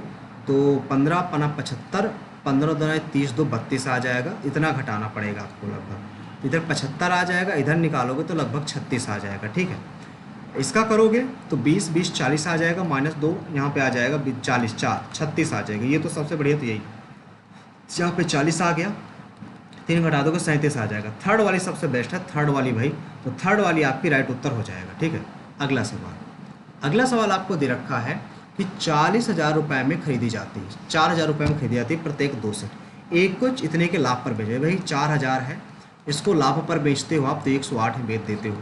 तो 15 5 75, 15 2 30 2 32 आ जाएगा, इतना घटाना पड़ेगा आपको लगभग, इधर 75 आ जाएगा, इधर निकालोगे तो लगभग 36 आ जाएगा। ठीक है, इसका करोगे तो 20 20 40 आ जाएगा, -2 यहाँ पे आ जाएगा, 40 4 36 आ जाएगा, ये तो सबसे बढ़िया तो यही, यहाँ पे 40 आ गया, 3 घटा दोगे 37 आ जाएगा। थर्ड वाली सबसे बेस्ट है, थर्ड वाली भाई, तो थर्ड वाली आपकी राइट उत्तर हो जाएगा। ठीक है, अगला सवाल, अगला सवाल आपको दे रखा है कि 40,000 रुपये में खरीदी जाती है, 4,000 रुपये में खरीदी जाती है प्रत्येक 2 सेट, एक कुछ इतने के लाभ पर बेचे। भाई 4,000 है, इसको लाभ पर बेचते हो आप तो 108 में बेच देते हो।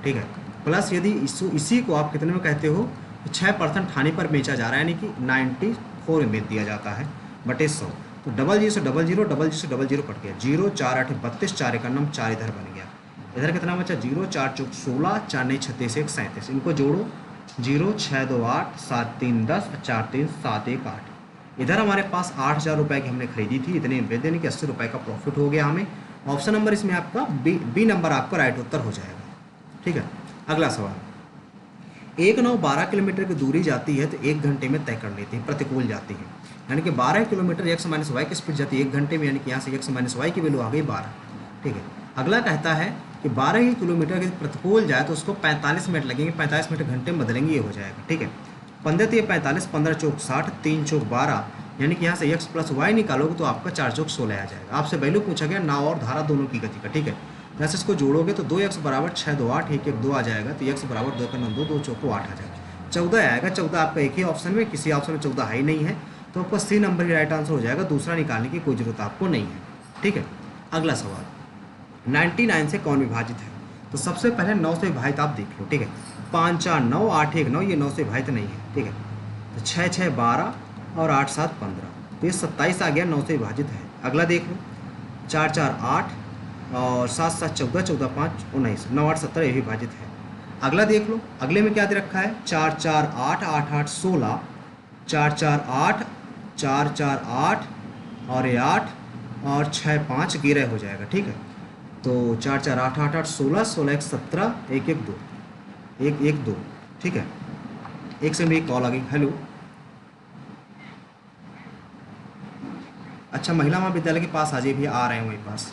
ठीक है, प्लस यदि इसी को आप कितने में कहते हो, 6% ठाने पर बेचा जा रहा है, यानी कि 94 में बेच दिया जाता है बटे 100, तो 00 से 00 00 0 कट गया, 0 4 8 32, 4 1 4 इधर बन गया, इधर कितना बचा, 0 4 4 16, 4 9 36 1 37, इनको जोड़ो, 0 6 2 8 7 3 10 4 3 7 1 8, इधर हमारे पास 8,000 रुपये की हमने खरीदी थी, इतने बेच देने की 80 रुपये का प्रॉफिट हो गया हमें। ऑप्शन नंबर इसमें आपका बी नंबर आपका राइट उत्तर हो जाएगा। ठीक है, अगला सवाल, एक नाव 12 किलोमीटर की दूरी जाती है तो 1 घंटे में तय कर लेती है, प्रतिकूल जाती है, यानी कि 12 किलोमीटर x - y की स्पीड जाती है 1 घंटे में, यानी कि यहाँ से x - y की वैल्यू आ गई 12। ठीक है, अगला कहता है कि 12 ही किलोमीटर की प्रतिकूल जाए तो उसको 45 मिनट लगेंगे, 45 मिनट घंटे में बदलेंगे, ये हो जाएगा। ठीक है, 15 तो 45, 15 चौक 60, 3 चौक 12, यानी कि यहाँ से x + y निकालोगे तो आपका 4 चौक 16 आ जाएगा। आपसे वैल्यू पूछा गया नाव और धारा दोनों की गति का। ठीक है, जैसे इसको जोड़ोगे तो 2x = 6 2 8 1 1 2 आ जाएगा, तो x = 2 का 2 2 चौको 8 आ जाएगा, 14 आएगा। 14 आपका एक ही ऑप्शन में, किसी ऑप्शन में 14 है ही नहीं है, तो आपका सी नंबर की राइट आंसर हो जाएगा, दूसरा निकालने की कोई ज़रूरत आपको नहीं है। ठीक है, अगला सवाल, 99 से कौन विभाजित है। तो सबसे पहले 9 से विभाजित आप देख लो। ठीक है, 5 4 9 8 1 9, ये 9 से विभाजित नहीं है। ठीक है, तो 6 6 12 और 8 7 15, तो ये 27 आ गया, 9 से विभाजित है। अगला देख लो, 4 4 8 और 7 7 14 14 5 19, 9 8 17, ये भी विभाजित है। अगला देख लो, अगले में क्या दे रखा है, 4 4 8 8 8 16, 4 4 8 4 4 8 और ये 8 और 6 5 11 हो जाएगा। ठीक है, तो 4 4 8 8 8 16 16 1 17 1 1 2 1 1 2। ठीक है, एक से मेरी कॉल आ गई, हेलो। अच्छा, महिला महाविद्यालय के पास आ जाइए भैया, आ रहे हैं वहीं पास,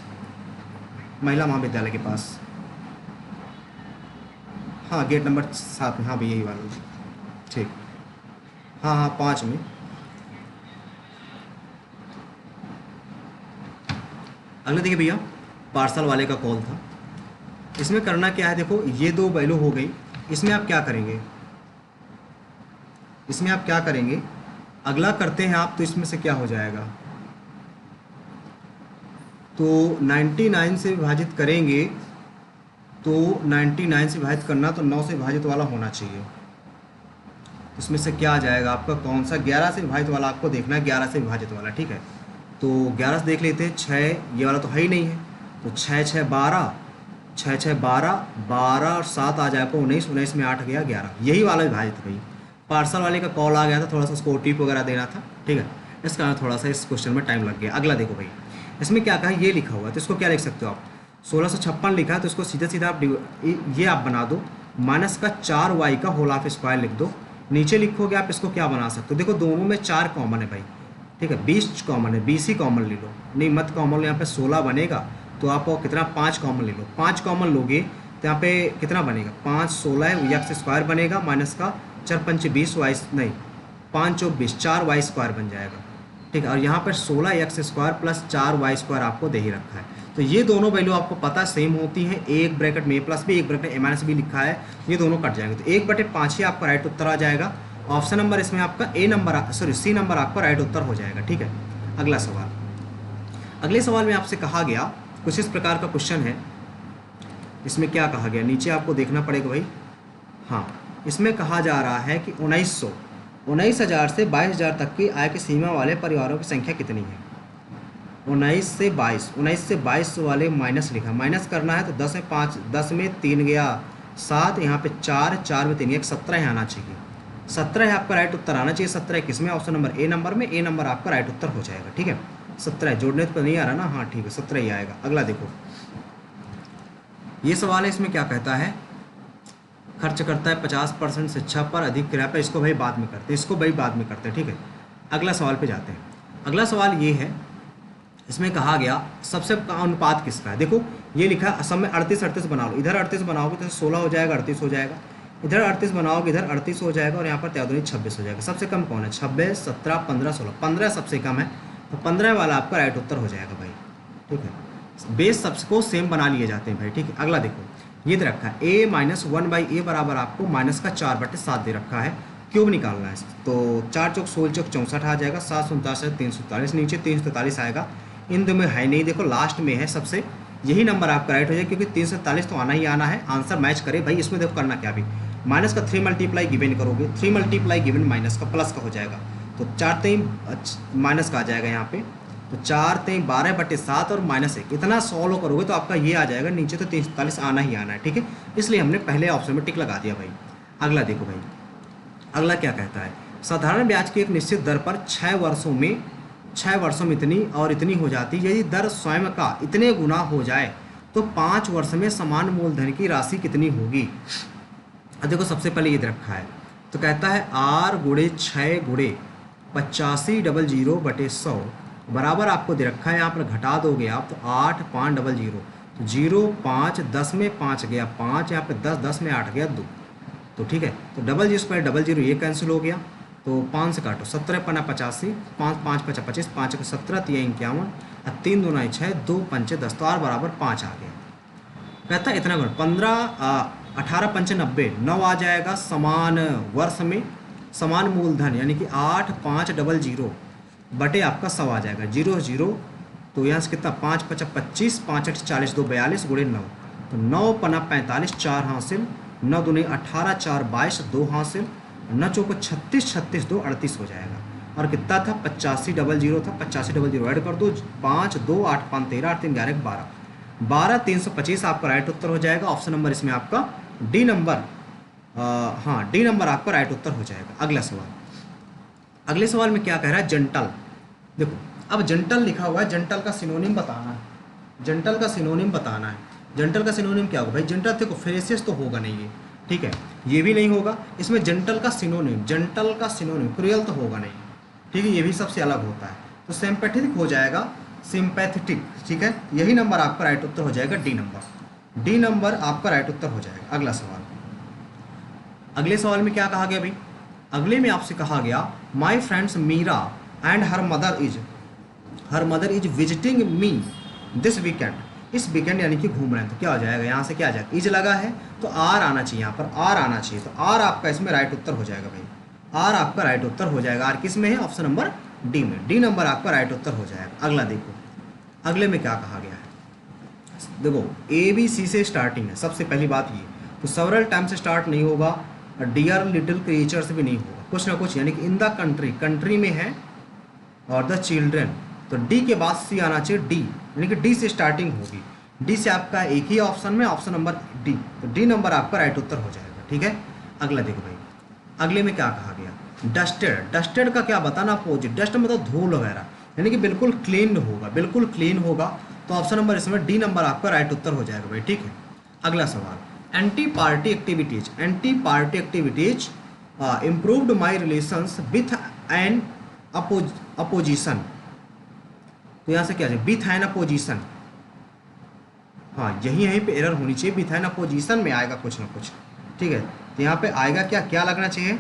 महिला महाविद्यालय के पास, हाँ गेट नंबर 7 में, हाँ भैया यही वाला। ठीक, हाँ हाँ 5 में। अगले देखिए भैया, पार्सल वाले का कॉल था, इसमें करना क्या है, देखो ये 2 वैल्यू हो गई, इसमें आप क्या करेंगे, इसमें आप क्या करेंगे, अगला करते हैं आप, तो इसमें से क्या हो जाएगा, तो 99 से विभाजित करेंगे, तो 99 से विभाजित करना तो 9 से विभाजित वाला होना चाहिए, इसमें से क्या आ जाएगा आपका, कौन सा, 11 से विभाजित वाला आपको देखना है, 11 से विभाजित वाला। ठीक है, तो 11 से देख लेते हैं, 6 ये वाला तो है ही नहीं है, तो 6 6 12 6 6 12 12 और 7 आ जाएगा 19, 19 में 8 गया 11, यही वाला विभाजित है भाई। पार्सल वाले का कॉल आ गया था, थोड़ा सा उसको OTP वगैरह देना था। ठीक है, इस कारण थोड़ा सा इस क्वेश्चन में टाइम लग गया। अगला देखो भाई, इसमें क्या कहा, ये लिखा हुआ है तो इसको क्या लिख सकते हो आप, 1656 लिखा है तो इसको सीधा सीधा आप ये आप बना दो, माइनस का 4y का होल ऑफ स्क्वायर लिख दो। नीचे लिखोगे आप इसको क्या बना सकते हो, देखो दोनों में 4 कॉमन है भाई, ठीक है, 20 कॉमन है, 20 ही कॉमन ले लो, नहीं मत कॉमन लो, यहाँ पे 16 बनेगा तो आप कितना 5 कॉमन ले लो, 5 कॉमन लोगे तो यहाँ पे कितना बनेगा, 5 16 एक्स स्क्वायर बनेगा, माइनस का 4 पंच 20 वाई नहीं 5 चौक 20 4y स्क्वायर बन जाएगा, ठीक है। और यहाँ पर 16 x square plus 4y square आपको दे ही रखा है। तो ये दोनों वैल्यू आपको पता सेम होती हैं, एक ब्रैकेट में ए प्लस बी, एक ब्रैकेट में ए माइनस बी लिखा है, ये दोनों कट जाएंगे तो 1/5 ही आपका राइट उत्तर आ जाएगा। ऑप्शन नंबर इसमें आपका ए नंबर सॉरी सी नंबर आपका राइट उत्तर हो जाएगा, ठीक है। अगला सवाल, अगले सवाल में आपसे कहा गया कुछ इस प्रकार का क्वेश्चन है। इसमें क्या कहा गया, नीचे आपको देखना पड़ेगा भाई, हाँ इसमें कहा जा रहा है कि 19,000 से 22,000 तक की आय की सीमा वाले परिवारों की संख्या कितनी है। 19 से 22 वाले माइनस लिखा, माइनस करना है तो 10 में 5, 10 में 3 गया 7, यहाँ पे 4 में 3 गया 17 आना चाहिए, 17 है आपका राइट उत्तर आना चाहिए। 17 किस में, ऑप्शन नंबर ए नंबर में, ए नंबर आपका राइट उत्तर हो जाएगा, ठीक है। 17 जोड़ने तो नहीं आ रहा ना, हाँ ठीक है 17 ही आएगा। अगला देखो, ये सवाल है, इसमें क्या कहता है, खर्च करता है 50% शिक्षा पर, अधिक किराए पर, इसको भाई बाद में करते हैं, इसको भाई बाद में करते हैं, ठीक है। अगला सवाल पे जाते हैं। अगला सवाल ये है, इसमें कहा गया सबसे कम अनुपात किसका है। देखो ये लिखा है, सब में 38 बना लो, इधर 38 बनाओगे तो 16 हो जाएगा, 38 हो जाएगा, इधर 38 बनाओगे इधर 38 हो जाएगा, और यहाँ पर 26 हो जाएगा। सबसे कम कौन है, 26, 17, 15, 16, 15 सबसे कम है, तो 15 वाला आपका राइट उत्तर हो जाएगा भाई, ठीक है। बेस सबको सेम बना लिए जाते हैं भाई, ठीक है। अगला देखो, ये दे रखा है a - 1/a बराबर आपको माइनस का 4/7 दे रखा है, क्यूब निकालना है तो 4 चौक 16 चौक 64 आ जाएगा, 7 49 343, नीचे 343 आएगा, इन दो में है नहीं, देखो लास्ट में है सबसे, यही नंबर आपका राइट हो जाएगा क्योंकि 343 तो आना ही आना है, आंसर मैच करे भाई। इसमें देखो करना क्या, भी माइनस का 3 मल्टीप्लाई गिवन करोगे, 3 मल्टीप्लाई गिवन माइनस का प्लस का हो जाएगा, तो 4 3 माइनस का आ जाएगा यहाँ पे, तो 4 3 12/7 और -1 इतना सॉल्व करोगे तो आपका ये आ जाएगा, नीचे तो 343 आना ही आना है, ठीक है। इसलिए हमने पहले ऑप्शन में टिक लगा दिया भाई। अगला देखो भाई, अगला क्या कहता है, साधारण ब्याज की एक निश्चित दर पर 6 वर्षों में इतनी और इतनी हो जाती है, यदि दर स्वयं का इतने गुना हो जाए तो 5 वर्ष में समान मूलधन की राशि कितनी होगी। अब देखो सबसे पहले ये रखा है, तो कहता है R × 6 × 8500/100 बराबर आपको दे रखा है, यहाँ पर घटा दोगे आप तो 8 5 0 0, तो 0 5 10 में 5 गया 5, यहाँ पे 10 10 में 8 गया 2, तो ठीक है। तो 002 ये कैंसिल हो गया, तो 5 से काटो, 17 पन्ना 85, 5 5 5 25, 5 को 17 3 51, 3 2 9 6, 2 5 10, तो R बराबर 5 आ गया। कहता है इतना गुण 18 पंच 90, 9 आ जाएगा समान वर्ष में, समान मूलधन यानी कि 8 5 00 बटे आपका 100 आ जाएगा, 0 0, तो यहाँ से कितना 5 5 25, 5 8 40, 2 42 × 9, तो 9 पन्ना 45, 4 हासिल, 9 दूनी 18, 4 22, 2 हासिल, 9 चौको 36, 36 2 38 हो जाएगा। और कितना था 8500 था, 8500 ऐड कर दो, 5 2 8 5 13, 8 3 11 12, 12 325 आपका राइट उत्तर हो जाएगा। ऑप्शन नंबर इसमें आपका डी नंबर, हाँ डी नंबर आपका राइट उत्तर हो जाएगा। अगला सवाल, अगले सवाल में क्या कह रहा है, जंटल। देखो अब जंटल लिखा हुआ है, जंटल का सिनोनिम बताना है, जंटल का सिनोनिम बताना है। जंटल का सिनोनिम क्या होगा भाई, जंटल देखो फेरेसियस तो होगा नहीं ये, ठीक है, ये भी नहीं होगा, इसमें जंटल का सिनोनिम क्रुएल तो होगा नहीं, ठीक है, ये भी सबसे अलग होता है, तो सिंपैथेटिक हो जाएगा, सिंपैथेटिक, ठीक है। यही नंबर आपका राइट उत्तर हो जाएगा, डी नंबर आपका राइट उत्तर हो जाएगा। अगला सवाल, अगले सवाल में क्या कहा गया भाई, अगले में आपसे कहा गया my friends Meera and her mother is visiting me this weekend, इस वीकेंड यानी कि घूम रहे हैं, तो क्या हो जाएगा, यहाँ से क्या आ जाएगा, इज लगा है तो आर आना चाहिए, यहाँ पर आर आना चाहिए, तो आर आपका इसमें राइट उत्तर हो जाएगा भाई, आर आपका राइट उत्तर हो जाएगा। आर किस में है, ऑप्शन नंबर डी में, डी नंबर आपका राइट उत्तर हो जाएगा। अगला देखो, अगले में क्या कहा गया है, देखो ABC से स्टार्टिंग है, सबसे पहली बात ये, तो सेवरल टाइम से स्टार्ट नहीं होगा, डियर लिटिल क्रिएचर्स भी नहीं होगा, कुछ ना कुछ, यानी कि इन द कंट्री में है, और द चिल्ड्रेन, तो डी के बाद सी आना चाहिए, डी यानी कि डी से स्टार्टिंग होगी, डी से आपका एक ही ऑप्शन में, ऑप्शन नंबर डी, तो डी नंबर आपका राइट उत्तर हो जाएगा, ठीक है। अगला देखो भाई, अगले में क्या कहा गया, डस्टेड का क्या बताना अपोजिट, डस्ट मतलब धूल वगैरह, यानी कि बिल्कुल क्लीन होगा, बिल्कुल क्लीन होगा। तो ऑप्शन नंबर इसमें डी नंबर आपका राइट उत्तर हो जाएगा भाई, ठीक है। अगला सवाल, anti party activities, anti party activities improved my relations with an opposition. तो यहाँ से क्या है, विथ एन अपोजिशन, हाँ यहीं पे एरर होनी चाहिए, विथ एन अपोजिशन में आएगा कुछ ना कुछ, ठीक है। तो यहाँ पे आएगा क्या, क्या लगना चाहिए,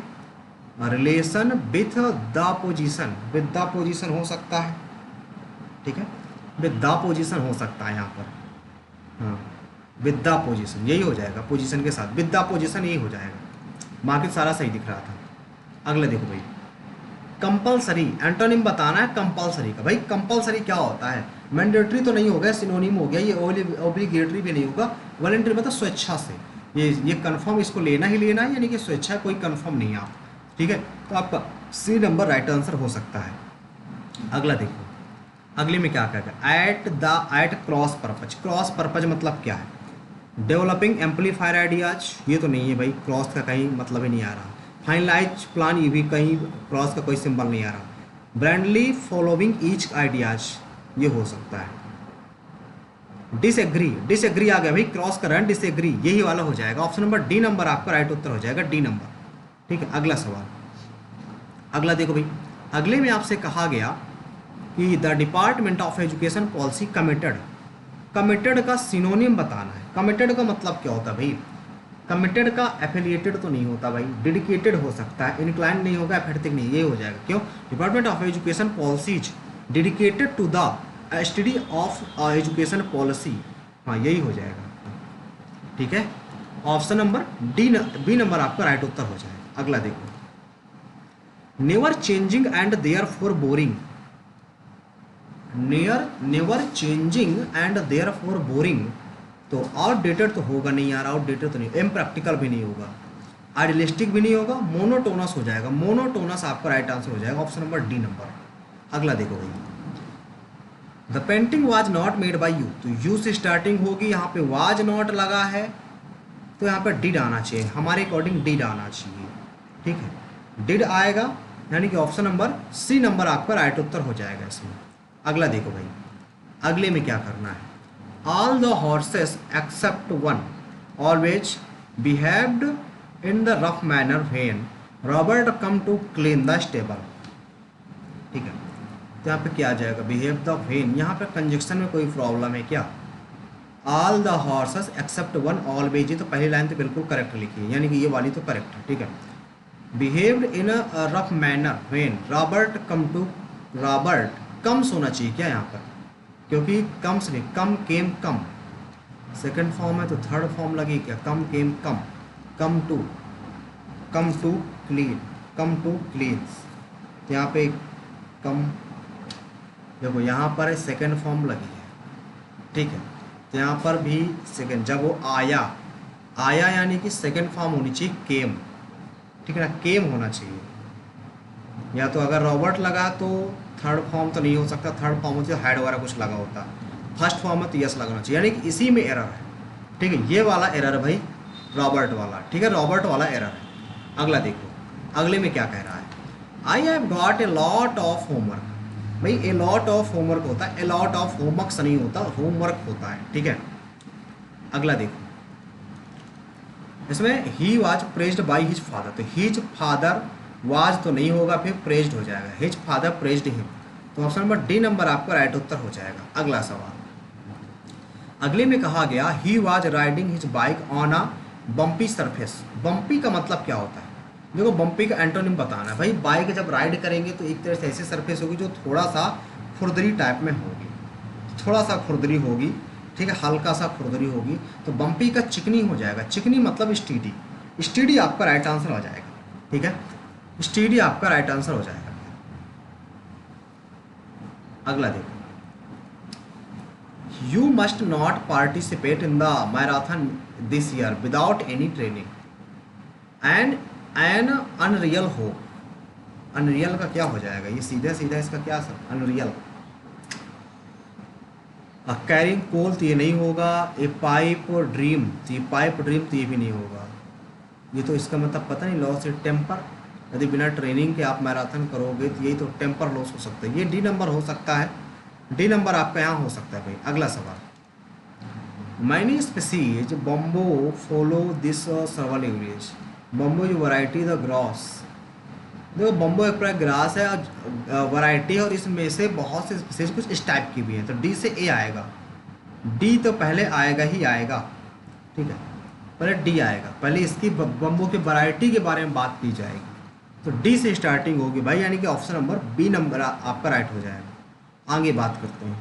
relation with the position, with the position हो सकता है, ठीक है, विद द पोजीशन हो सकता है यहाँ पर, हाँ विद द पोजीशन यही हो जाएगा, पोजीशन के साथ विद द पोजीशन यही हो जाएगा, बाकी सारा सही दिख रहा था। अगले देखो भाई, कंपलसरी एंटोनिम बताना है कंपलसरी का। भाई कंपलसरी क्या होता है, मैंडेटरी तो नहीं हो गया, सिनोनिम हो गया, ये ऑब्लिगेटरी भी नहीं होगा, वॉलंटरी मतलब स्वेच्छा से, ये कंफर्म इसको लेना ही लेना है, यानी कि स्वेच्छा कोई कंफर्म नहीं है आप, ठीक है। तो आपका सी नंबर राइट आंसर हो सकता है। अगला देखो, अगले में क्या कहेगा, at cross purpose, cross purpose मतलब क्या है, डेवलपिंग एम्पलीफायर आइडियाज, ये तो नहीं है भाई, क्रॉस का कहीं मतलब ही नहीं आ रहा। फाइनलाइज प्लान, ये भी कहीं क्रॉस का कोई सिंबल नहीं आ रहा। ब्रांडली फॉलोइंग ईच आइडियाज, ये हो सकता है। डिसएग्री, डिसएग्री आ गया भाई, क्रॉस कर रहे हैं डिसएग्री, यही वाला हो जाएगा। ऑप्शन नंबर डी नंबर आपका राइट उत्तर हो जाएगा, डी नंबर, ठीक है। अगला सवाल, अगला देखो भाई, अगले में आपसे कहा गया कि the department of education policy committed, committed का सिनोनिम बताना है। कमिटेड का मतलब क्या होता है भाई, कमिटेड का एफिलिएटेड तो नहीं होता भाई, डेडिकेटेड हो सकता है, इंक्लाइन नहीं होगा, एफेटिक नहीं, ये हो जाएगा। क्यों, department of education policies dedicated to the study of education policy, हाँ यही हो जाएगा, ठीक है। ऑप्शन नंबर बी नंबर आपका राइट उत्तर हो जाएगा। अगला देखो, never changing and therefore boring, never changing and therefore boring, तो आउटडेटेड तो होगा नहीं यार, आउटडेटेड तो नहीं, इम्प्रैक्टिकल भी नहीं होगा, आइडियलिस्टिक भी नहीं होगा, मोनोटोनस हो जाएगा, मोनोटोनस आपका राइट आंसर हो जाएगा, ऑप्शन नंबर डी नंबर। अगला देखो भाई, the painting was not made by you, तो यू से स्टार्टिंग होगी, यहाँ पे वाज नॉट लगा है, तो यहाँ पर डिड आना चाहिए, हमारे अकॉर्डिंग डिड आना चाहिए, ठीक है, डिड आएगा, यानी कि ऑप्शन नंबर सी नंबर आपका राइट उत्तर हो जाएगा इसमें। अगला देखो भाई, अगले में क्या करना है, all the horses except one always behaved in the rough manner when Robert come to clean the stable, ठीक है। तो यहाँ पे क्या आ जाएगा, बिहेव द व्हेन, यहाँ पे कंजक्शन में कोई प्रॉब्लम है क्या, all the horses except one always, तो पहली लाइन तो बिल्कुल करेक्ट लिखी है, यानी कि ये वाली तो करेक्ट है, ठीक है। Behaved in a rough manner when Robert come to, Robert comes होना चाहिए क्या यहाँ पर, क्योंकि कम्स नहीं, कम केम कम, सेकंड फॉर्म है तो थर्ड फॉर्म लगी क्या, come came come, come to clean, come to cleans, तो यहाँ पे कम, देखो यहाँ पर सेकंड फॉर्म लगी है, ठीक है। तो यहाँ पर भी सेकंड, जब वो आया, आया यानी कि सेकंड फॉर्म होनी चाहिए केम, ठीक है ना, केम होना चाहिए, या तो अगर रॉबर्ट लगा तो थर्ड फॉर्म तो नहीं हो सकता, थर्ड फॉर्म होती है हैड वगैरह कुछ लगा होता, फर्स्ट फॉर्म में तो यस लगना चाहिए, यानी कि इसी में एरर है, ठीक है, ये वाला एरर है भाई, रॉबर्ट वाला, ठीक है, रॉबर्ट वाला एरर है। अगला देखो, अगले में क्या कह रहा है, I have got a lot of homework, भाई ए लॉट ऑफ होमवर्क होता है, ए लॉट ऑफ होमवर्क नहीं होता, होमवर्क होता है, ठीक है। अगला देखो, इसमें he was praised by his father, तो हिज फादर वाज तो नहीं होगा, फिर प्रेज्ड हो जाएगा, हिज फादर प्रेज्ड हिम, तो ऑप्शन नंबर डी नंबर आपका राइट उत्तर हो जाएगा। अगला सवाल, अगले में कहा गया he was riding his bike on a bumpy surface, bumpy का मतलब क्या होता है, देखो बम्पी का एंटोनिम बताना है भाई, बाइक जब राइड करेंगे तो एक तरह से ऐसी सरफेस होगी जो थोड़ा सा खुरदरी टाइप में होगी, थोड़ा सा खुरदरी होगी, ठीक है, हल्का सा खुरदरी होगी, तो बम्पी का चिकनी हो जाएगा, चिकनी मतलब स्टीडी, स्टीडी आपका राइट आंसर हो जाएगा, ठीक है, स्टीडी आपका राइट आंसर हो जाएगा। अगला देखो, you must not participate in the marathon this year without any training and N unreal हो, अनरियल का क्या हो जाएगा, ये सीधा सीधा इसका क्या सर, अनरियल, कैरिंग कोल तो ये नहीं होगा, ए पाइप ड्रीम, तो ये पाइप ड्रीम तो ये भी नहीं होगा, ये तो इसका मतलब पता नहीं, लॉस ए टेम्पर, यदि बिना ट्रेनिंग के आप मैराथन करोगे तो यही तो टेम्पर लॉस हो सकता है। ये डी नंबर हो सकता है, डी नंबर आपका यहाँ हो सकता है भाई। अगला सवाल, many species bamboo follow this सर्वल average. Bamboo जो वैरायटी द ग्रास, देखो बम्बो एक प्रकार ग्रास है और वैरायटी है, और इसमें से बहुत से स्पीसीज कुछ इस टाइप की भी हैं। तो डी से ए आएगा, डी तो पहले आएगा ही आएगा, ठीक है, पहले डी आएगा, पहले इसकी बम्बो की वैरायटी के बारे में बात की जाएगी। तो डी से स्टार्टिंग होगी भाई, यानी कि ऑप्शन नंबर बी नंबर आपका राइट हो जाएगा। आगे बात करते हैं,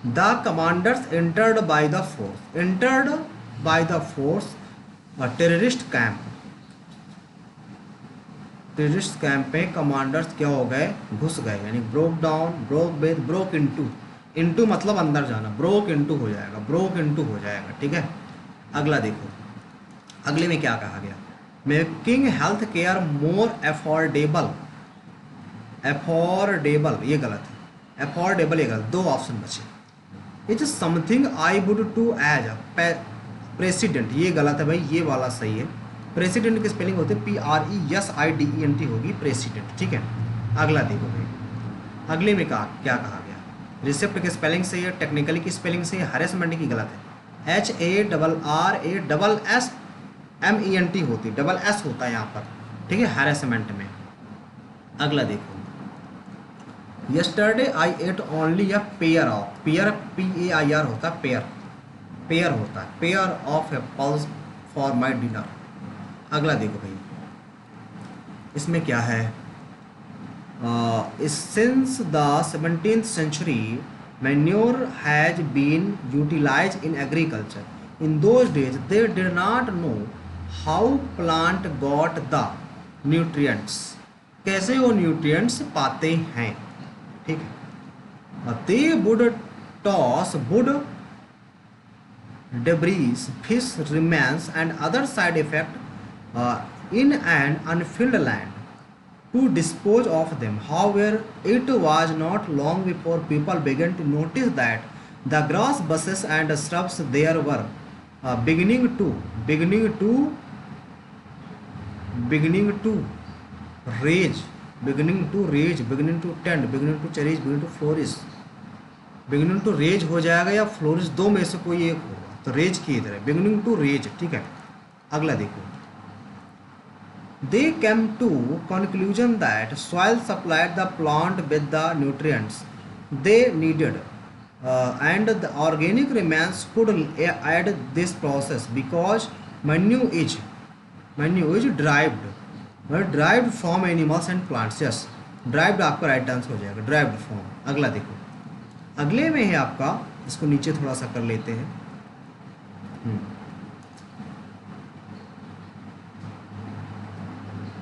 the commanders entered by the force, entered by the force terrorist camp, terrorist camp पे कमांडर्स क्या हो गए, घुस गए, यानी broke down, broke with, broke into, into मतलब अंदर जाना, ब्रोक इनटू हो जाएगा, ब्रोक इनटू हो जाएगा, ठीक है। अगला देखो, अगले में क्या कहा गया, making health care more affordable, affordable ये गलत है, अफोर्डेबल ये गलत, दो ऑप्शन बचे। It is something I would to as president, ये गलत है भाई, ये वाला सही है। प्रेसिडेंट की स्पेलिंग होती है PRESIDENT होगी, प्रेसिडेंट, ठीक है। अगला देखो भाई, अगले में कहा क्या कहा गया, रिसेप्ट की स्पेलिंग सही है, टेक्निकली की स्पेलिंग सही है, हरेसमेंट की गलत है, HARRASSMENT होती है, डबल एस होता है यहाँ पर, ठीक है, हरेसमेंट में। अगला देखो, yesterday I ate only a pair of, pair PAIR होता है, पेयर, पेयर होता है, pair of apples for my dinner. अगला देखो भाई, इसमें क्या है, since the 17th century manure has been utilized in agriculture. In those days they did not know how plant got the nutrients, कैसे वो न्यूट्रिएंट्स पाते हैं, ठीक है। they would toss wood debris, fish remains and other side effect in an unfilled land to dispose of them. However, it was not long before people began to notice that the grass bushes and shrubs there were beginning to rage, beginning to tend, beginning to cherish, beginning to flourish, beginning to rage हो जाएगा या flourish, दो में से कोई एक होगा, तो रेज की इधर है, beginning to rage, ठीक है। अगला देखो, they came to conclusion that soil supplied the plant with the nutrients they needed, and the organic remains could add this process because manure is derived from animals and plants। yes, derived आपका right answer हो जाएगा, derived from। अगला देखो, अगले में है आपका, इसको नीचे थोड़ा सा कर लेते हैं,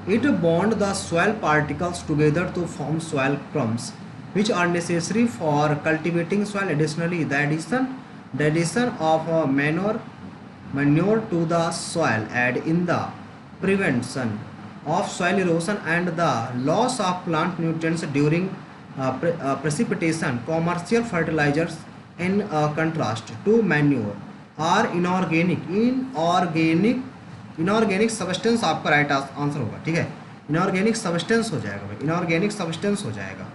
It bond the soil particles together to form soil crumbs, which are necessary for cultivating soil. Additionally, the addition of manure to the soil aid in the prevention of soil erosion and the loss of plant nutrients during precipitation. Commercial fertilizers, in contrast to manure, are inorganic substance आपका right answer होगा, ठीक है। Inorganic substance हो जाएगा भाई, inorganic substance हो जाएगा।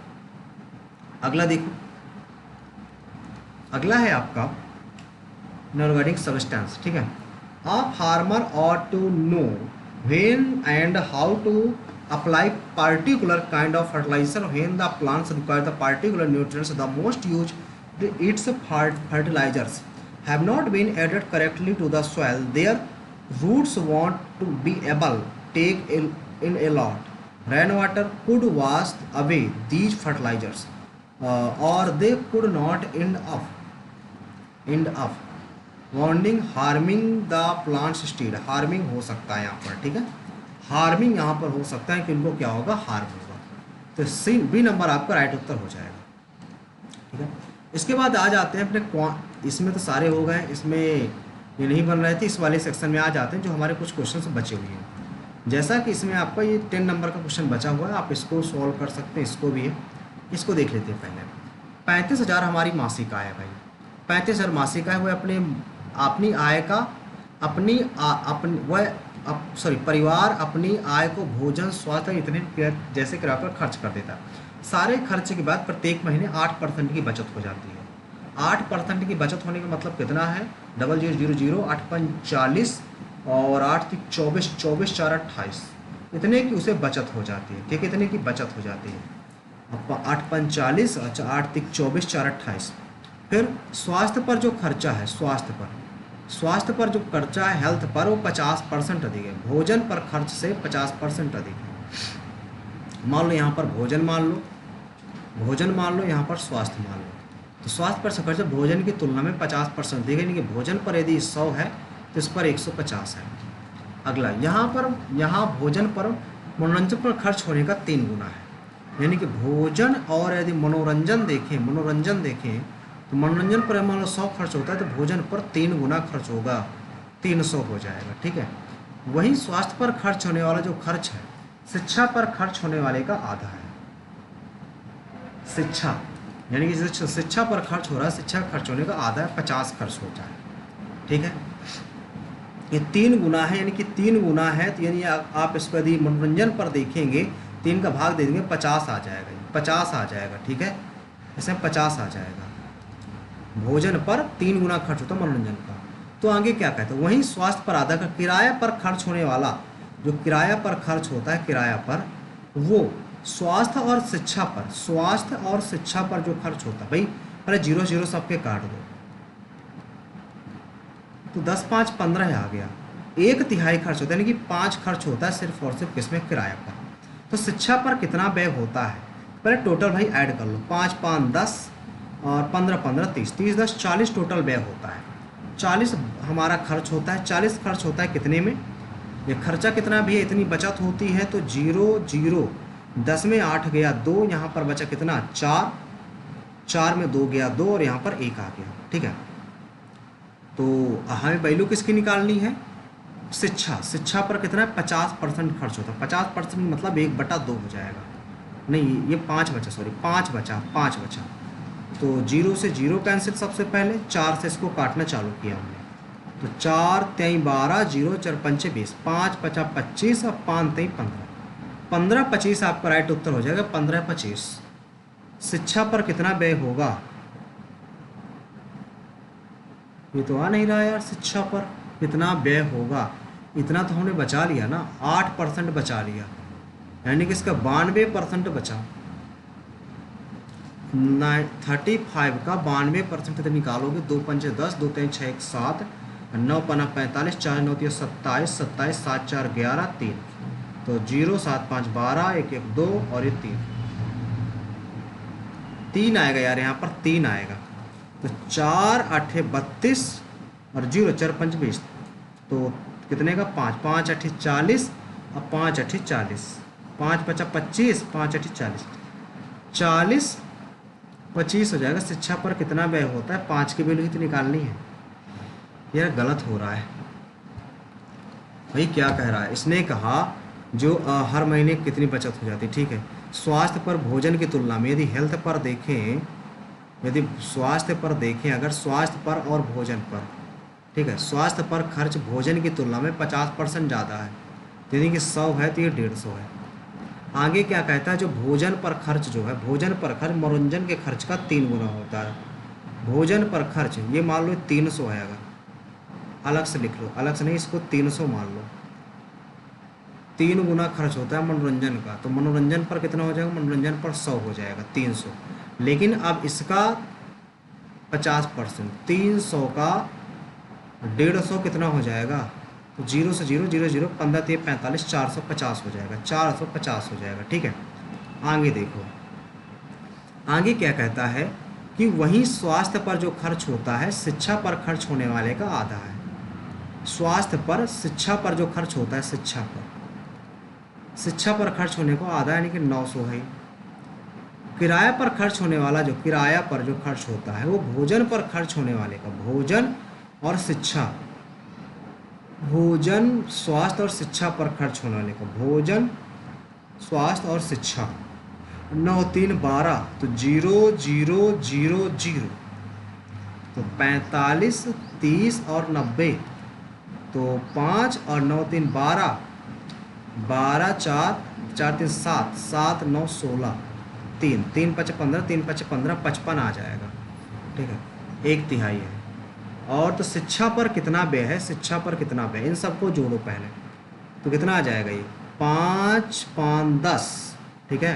अगला देखो, अगला है आपका इनऑर्गेनिक सब्सटेंस, ठीक है। A farmer ought to know when and how to apply particular kind of fertiliser when the plants require the particular nutrients. The most use its fertilisers have not been added correctly to the soil, their roots want to be able take in a lot rainwater could wash away these fertilizers, or they could not end up wounding harming the plants instead। Harming हो सकता है यहाँ पर, ठीक है, harming यहाँ पर हो सकता है कि इनको क्या होगा, हार्म होगा। तो सी बी नंबर आपका राइट उत्तर हो जाएगा, ठीक है। इसके बाद आ जाते हैं अपने, इसमें तो सारे हो गए, इसमें ये नहीं बन रहे थे, इस वाले सेक्शन में आ जाते हैं जो हमारे कुछ क्वेश्चन बचे हुए हैं। जैसा कि इसमें आपका ये 10 नंबर का क्वेश्चन बचा हुआ है, आप इसको सॉल्व कर सकते हैं, इसको भी है, इसको देख लेते हैं पहले। 35,000 हमारी मासिक आय है भाई, 35,000 मासिक आय, वो अपनी आय का वह परिवार अपनी आय को भोजन, स्वास्थ्य इतने जैसे किराए पर खर्च कर देता है। सारे खर्च के बाद प्रत्येक महीने 8% की बचत हो जाती है। 8% की बचत होने का मतलब कितना है? 0000 8 5 40 और 8 3 24 24 4 28 इतने की उसे बचत हो जाती है। ठीक है, इतने की बचत हो जाती है। 8 5 40, अच्छा 8 3 24 4 28। फिर स्वास्थ्य पर जो खर्चा है, स्वास्थ्य पर जो खर्चा है हेल्थ पर, वो 50% अधिक है। भोजन पर खर्च से 50% अधिक है। मान लो यहाँ पर भोजन मान लो, यहाँ पर स्वास्थ्य मान लो। तो स्वास्थ्य पर खर्च भोजन की तुलना में 50% अधिक है, यानी कि भोजन पर यदि 100 है तो इस पर 150 है। अगला यहाँ भोजन पर मनोरंजन पर खर्च होने का 3 गुना है। यानी कि भोजन और यदि मनोरंजन देखें तो मनोरंजन पर मान लो 100 खर्च होता है तो भोजन पर 3 गुना खर्च होगा, 300 हो जाएगा। ठीक है, वही स्वास्थ्य पर खर्च होने वाला जो खर्च है, शिक्षा पर खर्च होने वाले का आधा है। शिक्षा यानी कि शिक्षा पर खर्च हो रहा है, शिक्षा खर्च होने का आधा है, 50 खर्च होता है। ठीक है, ये 3 गुना है, यानी कि 3 गुना है। तो यानी आप इसको यदि मनोरंजन पर देखेंगे 3 का भाग दे देंगे 50 आ जाएगा, 50 आ जाएगा। ठीक है, इसमें 50 आ जाएगा। भोजन पर 3 गुना खर्च होता है मनोरंजन का। तो आगे क्या कहते हैं, वहीं स्वास्थ्य पर आधा का किराया पर खर्च होने वाला, जो किराया पर खर्च होता है किराया पर, वो स्वास्थ्य और शिक्षा पर जो खर्च होता है, भाई पहले 0 0 सबके काट दो तो 10 5 15 आ गया। 1/3 खर्च होता है, यानी कि 5 खर्च होता है सिर्फ और सिर्फ किसमें, किराया पर। तो शिक्षा पर कितना व्यय होता है, पहले टोटल भाई ऐड कर लो। 5 5 10 और 15 15 30 30 10 40 टोटल व्यय होता है। 40 हमारा खर्च होता है। 40 खर्च होता है कितने में, ये खर्चा कितना भी है, इतनी बचत होती है। तो 0 0 10 में 8 गया 2, यहाँ पर बचा कितना 4, 4 में 2 गया 2 और यहाँ पर 1 आ गया। ठीक है, तो हमें वैल्यू किसकी निकालनी है, शिक्षा पर कितना है, 50% खर्च होता है। 50% मतलब 1/2 हो जाएगा, नहीं ये 5 बचा, 5 बचा। तो 0 से 0 कैंसिल सबसे पहले, 4 से इसको काटना चालू किया हमने। तो 4 3 12 0 4 5 20, 5 बचा 25 और 5 3 15, 15 25 आपका राइट उत्तर हो जाएगा। 15 25 शिक्षा पर कितना व्यय होगा, ये तो आ नहीं रहा यार। शिक्षा पर कितना व्यय होगा, इतना तो हमने बचा लिया ना, 8% बचा लिया, यानी कि इसका 92% बचा। 35 का 92% तो निकालोगे, 2 5 10, 2 3 6 1 7, 9 5 45, 4 9 3 27, 27 7 4 11 3, तो 0 7 5 12, 1 1 2 और ये 3 आएगा यार, यहाँ पर 3 आएगा। तो 4 8 32 और 0 4 5 20, तो कितने का 5 5 8 40 और 5 8 40, 5 बचा 25, 5 8 40, 40 25 हो जाएगा। शिक्षा पर कितना व्यय होता है, 5 की वैल्यू ही तो निकालनी है। यह गलत हो रहा है भाई। क्या कह रहा है, इसने कहा जो हर महीने कितनी बचत हो जाती है। ठीक है, स्वास्थ्य पर भोजन की तुलना में यदि हेल्थ पर देखें, यदि स्वास्थ्य पर देखें, अगर स्वास्थ्य पर और भोजन पर, ठीक है, स्वास्थ्य पर खर्च भोजन की तुलना में 50% ज़्यादा है, यानी कि 100 है तो ये 150 है। आगे क्या कहता है, जो भोजन पर खर्च जो है, भोजन पर खर्च मनोरंजन के खर्च का 3 गुना होता है। भोजन पर खर्च ये मान लो 300 है, अगर अलग से लिख लो, अलग से नहीं, इसको 300 मान लो, 3 गुना खर्च होता है मनोरंजन का। तो मनोरंजन पर कितना हो जाएगा, मनोरंजन पर 100 हो जाएगा, 300। लेकिन अब इसका 50%, 300 का 150 कितना हो जाएगा, तो 0 से 0 0 0 15 3 45, 450 हो जाएगा, 450 हो जाएगा। ठीक है, आगे देखो, आगे क्या कहता है कि वहीं स्वास्थ्य पर जो खर्च होता है शिक्षा पर खर्च होने वाले का आधा है। स्वास्थ्य पर शिक्षा पर जो खर्च होता है, शिक्षा पर खर्च होने को आधा, यानी कि 900 है। किराया पर खर्च होने वाला, जो किराया पर जो खर्च होता है वो भोजन पर खर्च होने वाले का, भोजन और शिक्षा, भोजन स्वास्थ्य और शिक्षा पर खर्च होने वाले का, भोजन स्वास्थ्य और शिक्षा, 9 3 12, तो 0 0 0 0, तो 45 30 और 90, तो 5 और 9 3 12, 12 4 4 3 7, 7 9 16, 3 3 5 15, 3 5 15, 55 आ जाएगा। ठीक है, 1/3 है। और तो शिक्षा पर कितना व्यय है, शिक्षा पर कितना व्यय, इन सबको जोड़ो पहले, तो कितना आ जाएगा ये 5 5 10। ठीक है,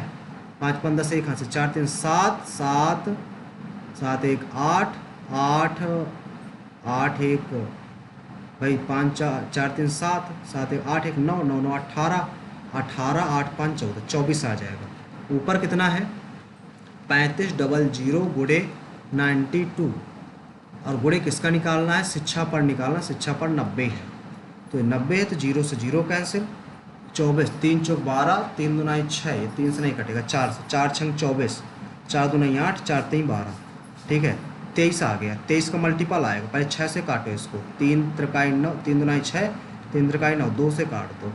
5 5 10, एक हाथ से 4 3 7, 7 7 1 8, 8 8 1 भाई 5 4 3 7, 7 1 8 1 9, 9 9 18, 18 8 5 14, 24 आ जाएगा। ऊपर कितना है 3500 गुणे 92, और गुणे किसका निकालना है, शिक्षा पर निकालना, शिक्षा पर 90 है। तो 90 है तो 0 से 0 कैंसिल, 24, 3 चौक 12, 3 दूना 6, ये 3 से नहीं कटेगा, 4 से, 4 छंग 24, 4 दूना 8, 4 3 12। ठीक है, 23 आ गया, 23 का मल्टीपल आएगा, पहले 6 से काटो इसको, 3 त्रिकाई 9, 3 दूना 6, 3 त्रिकाई 9, 2 से काट दो,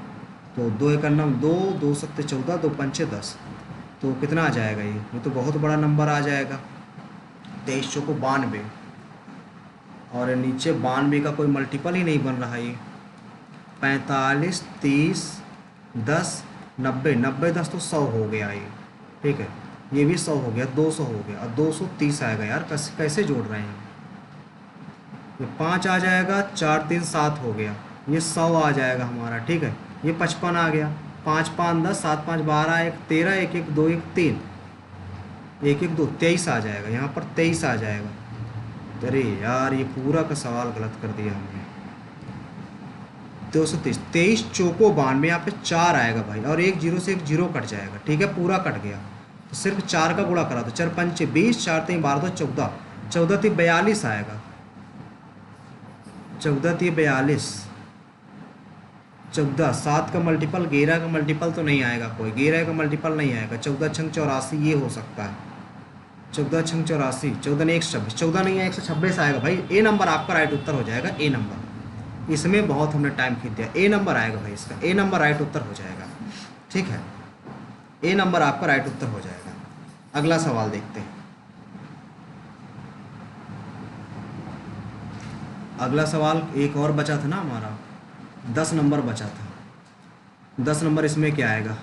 तो 2 एक 9 2, 2 सत्ते 14, 2 पंचे 10, तो कितना आ जाएगा ये तो बहुत बड़ा नंबर आ जाएगा, 23 चौको 92, और नीचे 92 का कोई मल्टीपल ही नहीं बन रहा ये, 45 30 10 90, 90 10 तो 100 हो गया ये। ठीक है, ये भी 100 हो गया, 200 हो गया, और 230 आएगा यार, कैसे जोड़ रहे हैं, ये 5 आ जाएगा, 4 3 7 हो गया, ये 100 आ जाएगा हमारा। ठीक है, ये 55 आ गया, 5 5 10, 7 5 12, 1 13, 1 1 2 1 3, 1 1 2 23 आ जाएगा, यहाँ पर 23 आ जाएगा। अरे यार ये पूरा का सवाल गलत कर दिया हमने, 230, 23 चौको 92, यहाँ पे 4 आएगा भाई, और एक जीरो से एक जीरो कट जाएगा। ठीक है, पूरा कट गया, तो सिर्फ 4 का गुणा करा दो, 4 पंचे 20, 4 3 12 14, 14 3 42 आएगा, 14 3 42, 14 7 का मल्टीपल, 11 का मल्टीपल तो नहीं आएगा कोई, 11 का मल्टीपल नहीं आएगा, 14 छंग 84 ये हो सकता है, 14 छंग 84, 14 ने 126, 14 नहीं है 126 आएगा भाई। ए नंबर आपका राइट उत्तर हो जाएगा, ए नंबर, इसमें बहुत हमने टाइम खींच दिया, ए नंबर आएगा भाई इसका, ए नंबर राइट उत्तर हो जाएगा। ठीक है, ए नंबर आपका राइट उत्तर हो जाएगा। अगला सवाल देखते हैं, अगला सवाल एक और बचा था ना हमारा, 10 नंबर बचा था, 10 नंबर इसमें क्या आएगा,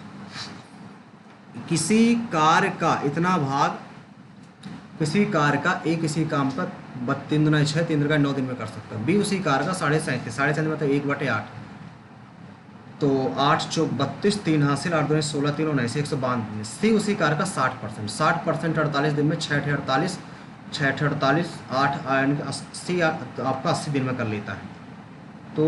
किसी कार्य का इतना भाग, किसी कार्य का ए किसी काम का 3 दूना 6, 3 का 9 दिन में कर सकता है, बी उसी कार्य का 37.5, 37 मतलब 1/8, तो 8 चौक 32, 3 हासिल, 8 दूनी 16, 3 19, 152 दिन। सी उसी कार्य का 60%, 60% 48 दिन में, 6 48, 6 48, 8 80, आपका 80 दिन में कर लेता है। तो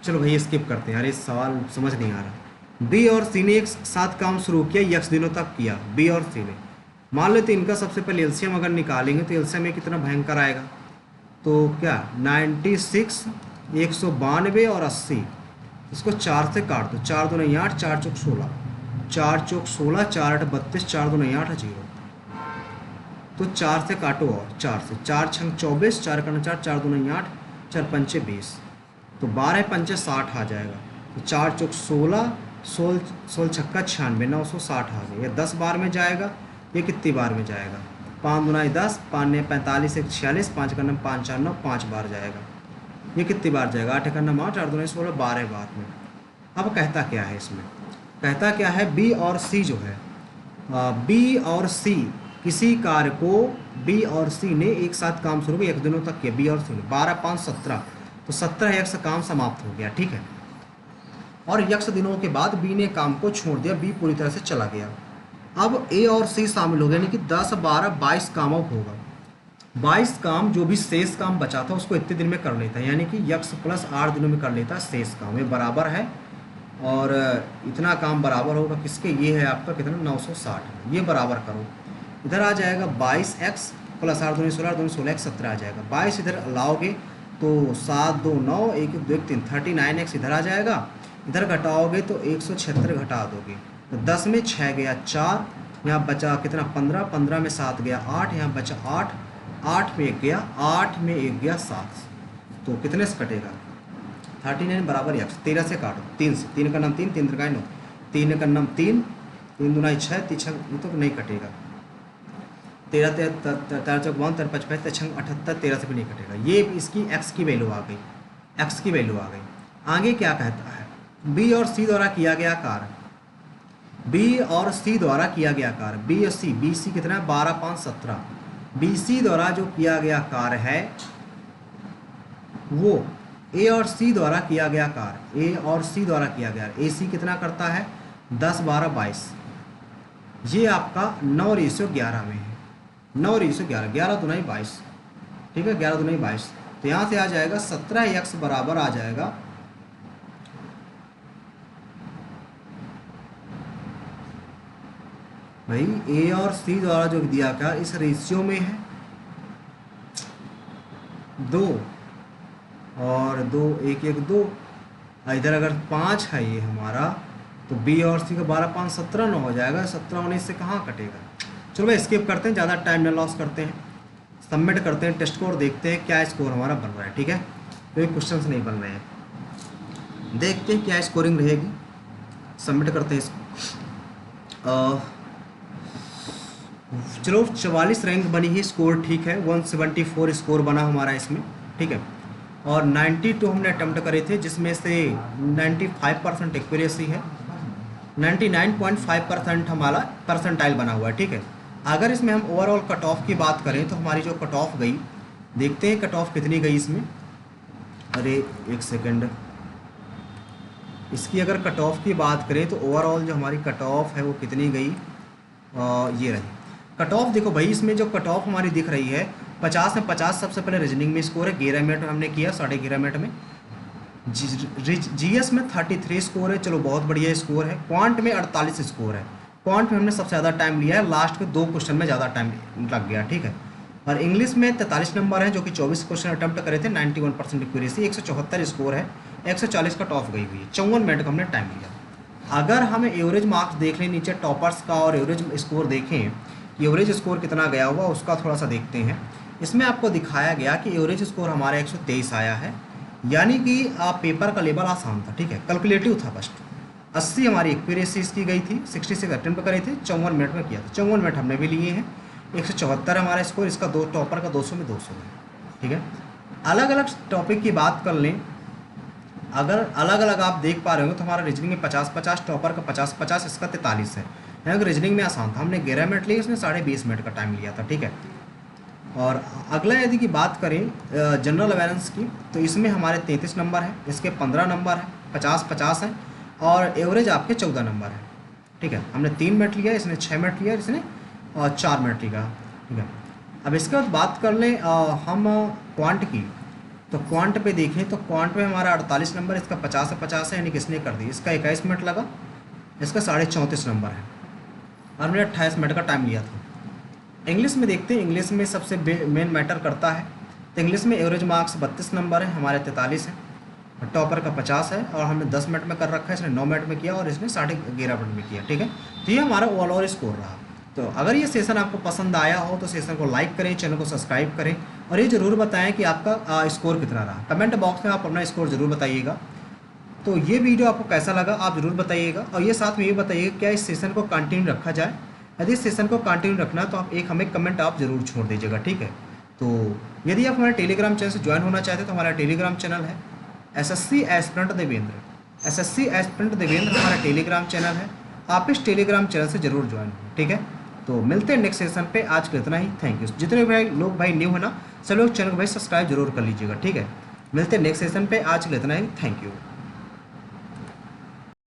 चलो भाई स्किप करते हैं यार, ये सवाल समझ नहीं आ रहा। बी और सी ने एक साथ काम शुरू किया, x दिनों तक किया, बी और सी ने, मान लेते इनका सबसे पहले एलसीएम अगर निकालेंगे तो एलसीएम में कितना भयंकर आएगा, तो क्या 96, 192 और 80, इसको 4 से काट दो, 4 दूनी 8, 4 चौक 16, 4 चौक 16, 4 8 32, 4 दूनी 8 0, तो 4 से काटो, और 4 से, 4 छंग 24, 4 का 4, 4 दूनी 8, 4 पंचे 20, तो 12 पंचे 60 आ जाएगा, तो 4 चौक 16, 16 छक्का 96, 960 आ गया, ये 10 बार में जाएगा, ये कितनी बार में जाएगा, 5 दूनाई 10, 5 ने 45, 1 46, 5 का 5 4 9, 5 बार जाएगा, ये कितनी बार जाएगा, 8 का 8, 8 दूनाई 16, 12 बार में। अब कहता क्या है इसमें, कहता क्या है, बी और सी जो है, बी और सी किसी कार्य को, बी और सी ने एक साथ काम शुरू किया, 1 दिनों तक किया, बी और सी ने, 12 5 17, तो 17 यक्ष काम समाप्त हो गया। ठीक है, और यक्ष दिनों के बाद बी ने काम को छोड़ दिया, बी पूरी तरह से चला गया। अब ए और सी शामिल हो गए, यानी कि 10 12 22 काम अब होगा, 22 काम, जो भी शेष काम बचा था उसको इतने दिन में कर लेता है, यानी कि यक्ष प्लस 8 दिनों में कर लेता है शेष काम, ये बराबर है, और इतना काम बराबर होगा किसके, ये है आपका कितना 960, ये बराबर करो, इधर आ जाएगा 22x प्लस 8 दूनी 16, 2 16 17 आ जाएगा, 22 इधर लाओगे तो 7 2 9, 1 1 2 1 3, 39x इधर आ जाएगा, इधर घटाओगे तो 176 घटा दोगे, तो 10 में 6 गया 4, यहाँ बचा कितना 15, 15 में 7 गया 8, यहाँ बचा 8, 8 में 1 गया, 8 में 1 गया 7, तो कितने से कटेगा 39 बराबर x, 13 से काटो, 3 से, 3 का नाम 3, 3 का 9, 3 का नाम 3, 3 दूना 6, 3 ये तो नहीं कटेगा, 13 13 चौक 52, 13 55, 13 78, 13 से भी नहीं कटेगा। ये इसकी एक्स की वैल्यू आ गई, एक्स की वैल्यू आ गई। आगे क्या कहता है, बी और सी द्वारा किया गया कार्य, बी और सी द्वारा किया गया कार्य, बी और सी, बी सी कितना है 12 5 17, बी सी द्वारा जो किया गया कार्य है वो ए और सी द्वारा किया गया कार्य, ए और सी द्वारा किया गया, ए सी कितना करता है 10 12 22, ये आपका 9:11 में है, 9:11, 11 दूनी 22, ठीक है, 11 दूनी 22। तो यहाँ से आ जाएगा 17x बराबर आ जाएगा भाई ए और सी द्वारा जो दिया गया इस रेशियो में है 2 और 2 1 1 2, इधर अगर 5 है ये हमारा, तो बी और सी का 12 5 17 9 हो जाएगा, 17 19 से कहाँ कटेगा। चलो भाई स्किप करते हैं, ज़्यादा टाइम न लॉस करते हैं, सबमिट करते हैं टेस्ट को और देखते हैं क्या स्कोर हमारा बन रहा है। ठीक है, कोई क्वेश्चन नहीं बन रहे हैं, देखते हैं क्या स्कोरिंग रहेगी, सबमिट करते हैं इसको। चलो 44 रैंक बनी है, स्कोर ठीक है, 174 स्कोर बना हमारा इसमें, ठीक है। और 92 हमने अटैम्प्ट करे थे, जिसमें से 95% एक्यूरेसी है, 99.5% हमारा परसेंटाइल बना हुआ है, ठीक है। अगर इसमें हम ओवरऑल कट ऑफ की बात करें तो हमारी जो कट ऑफ गई, देखते हैं कट ऑफ कितनी गई इसमें। अरे एक सेकंड, इसकी अगर कट ऑफ की बात करें तो ओवरऑल जो हमारी कट ऑफ है वो कितनी गई, ये रही कट ऑफ। देखो भाई इसमें जो कट ऑफ हमारी दिख रही है 50 में 50 सबसे पहले रीजनिंग में स्कोर है, 11 मिनट हमने किया, 11.5 मिनट में। जीएस में 33 स्कोर है, चलो बहुत बढ़िया स्कोर है। क्वांट में 48 स्कोर है, क्वांट में हमने सबसे ज़्यादा टाइम लिया है, लास्ट के 2 क्वेश्चन में ज़्यादा टाइम लग गया, ठीक है। और इंग्लिश में 43 नंबर है, जो कि 24 क्वेश्चन अटैम्प्ट करे थे, 91% एक्यूरेसी, 174 स्कोर है, 140 कट ऑफ गई हुई है, 54 मिनट का हमने टाइम लिया। अगर हमें एवरेज मार्क्स देख लें नीचे टॉपर्स का और एवरेज स्कोर देखें, एवरेज स्कोर कितना गया हुआ उसका थोड़ा सा देखते हैं। इसमें आपको दिखाया गया कि एवरेज स्कोर हमारा 123 आया है, यानी कि पेपर का लेवल आसान था, ठीक है, कैलकुलेटिव था फर्स्ट। 80 हमारी एक्यूरेसी इसकी गई थी, 66 अटेम्प्ट करे थे, 54 मिनट में किया था, 54 मिनट हमने भी लिए हैं। 174 हमारा स्कोर, इसका दो टॉपर का 200 में 200 है, ठीक है। अलग अलग टॉपिक की बात कर लें, अगर अलग अलग आप देख पा रहे हो तो हमारा रीजनिंग में 50-50, टॉपर का 50-50, इसका 43 है। यानी कि रीजनिंग में आसान था, हमने 11 मिनट लिए, इसमें 20.5 मिनट का टाइम लिया था, ठीक है। और अगला यदि की बात करें जनरल अवेयरेंस की, तो इसमें हमारे 33 नंबर है, इसके 15 नंबर है, 50-50 है, और एवरेज आपके 14 नंबर है, ठीक है। हमने 3 मिनट लिया, इसने 6 मिनट लिया, इसने 4 मिनट लिया, ठीक है। अब इसके बाद बात कर लें हम क्वांट की, तो क्वांट पे देखें तो क्वांट में हमारा 48 नंबर, इसका 50 से 50 है, यानी कि इसने कर दी, इसका 21 मिनट लगा, इसका 34.5 नंबर है, और मैंने 28 मिनट का टाइम लिया था। इंग्लिश में देखते हैं, इंग्लिश में सबसे मेन मैटर करता है, तो इंग्लिश में एवरेज मार्क्स 32 नंबर है, हमारे 43 है, और टॉपर का 50 है, और हमने 10 मिनट में कर रखा है, इसने 9 मिनट में किया, और इसने 11.5 मिनट में किया, ठीक है। तो ये हमारा ओवरऑल स्कोर रहा। तो अगर ये सेशन आपको पसंद आया हो तो सेशन को लाइक करें, चैनल को सब्सक्राइब करें, और ये ज़रूर बताएं कि आपका स्कोर कितना रहा। कमेंट बॉक्स में आप अपना स्कोर ज़रूर बताइएगा। तो ये वीडियो आपको कैसा लगा आप ज़रूर बताइएगा, और ये साथ में ये बताइएगा क्या इस सेशन को कंटिन्यू रखा जाए। यदि इस सेशन को कंटिन्यू रखना तो आप हमें कमेंट आप ज़रूर छोड़ दीजिएगा, ठीक है। तो यदि आप हमारे टेलीग्राम चैनल से ज्वाइन होना चाहते हैं तो हमारा टेलीग्राम चैनल है SSC aspirant Devendra, SSC aspirant Devendra हमारा टेलीग्राम चैनल है, आप इस टेलीग्राम चैनल से ज़रूर ज्वाइन हो, ठीक है। तो मिलते हैं नेक्स्ट सेशन पे, आज के इतना ही, थैंक यू। जितने भाई लोग न्यू है ना, सब लोग चैनल को भाई सब्सक्राइब जरूर कर लीजिएगा, ठीक है। मिलते हैं नेक्स्ट सेशन पे, आज के इतना ही, थैंक यू।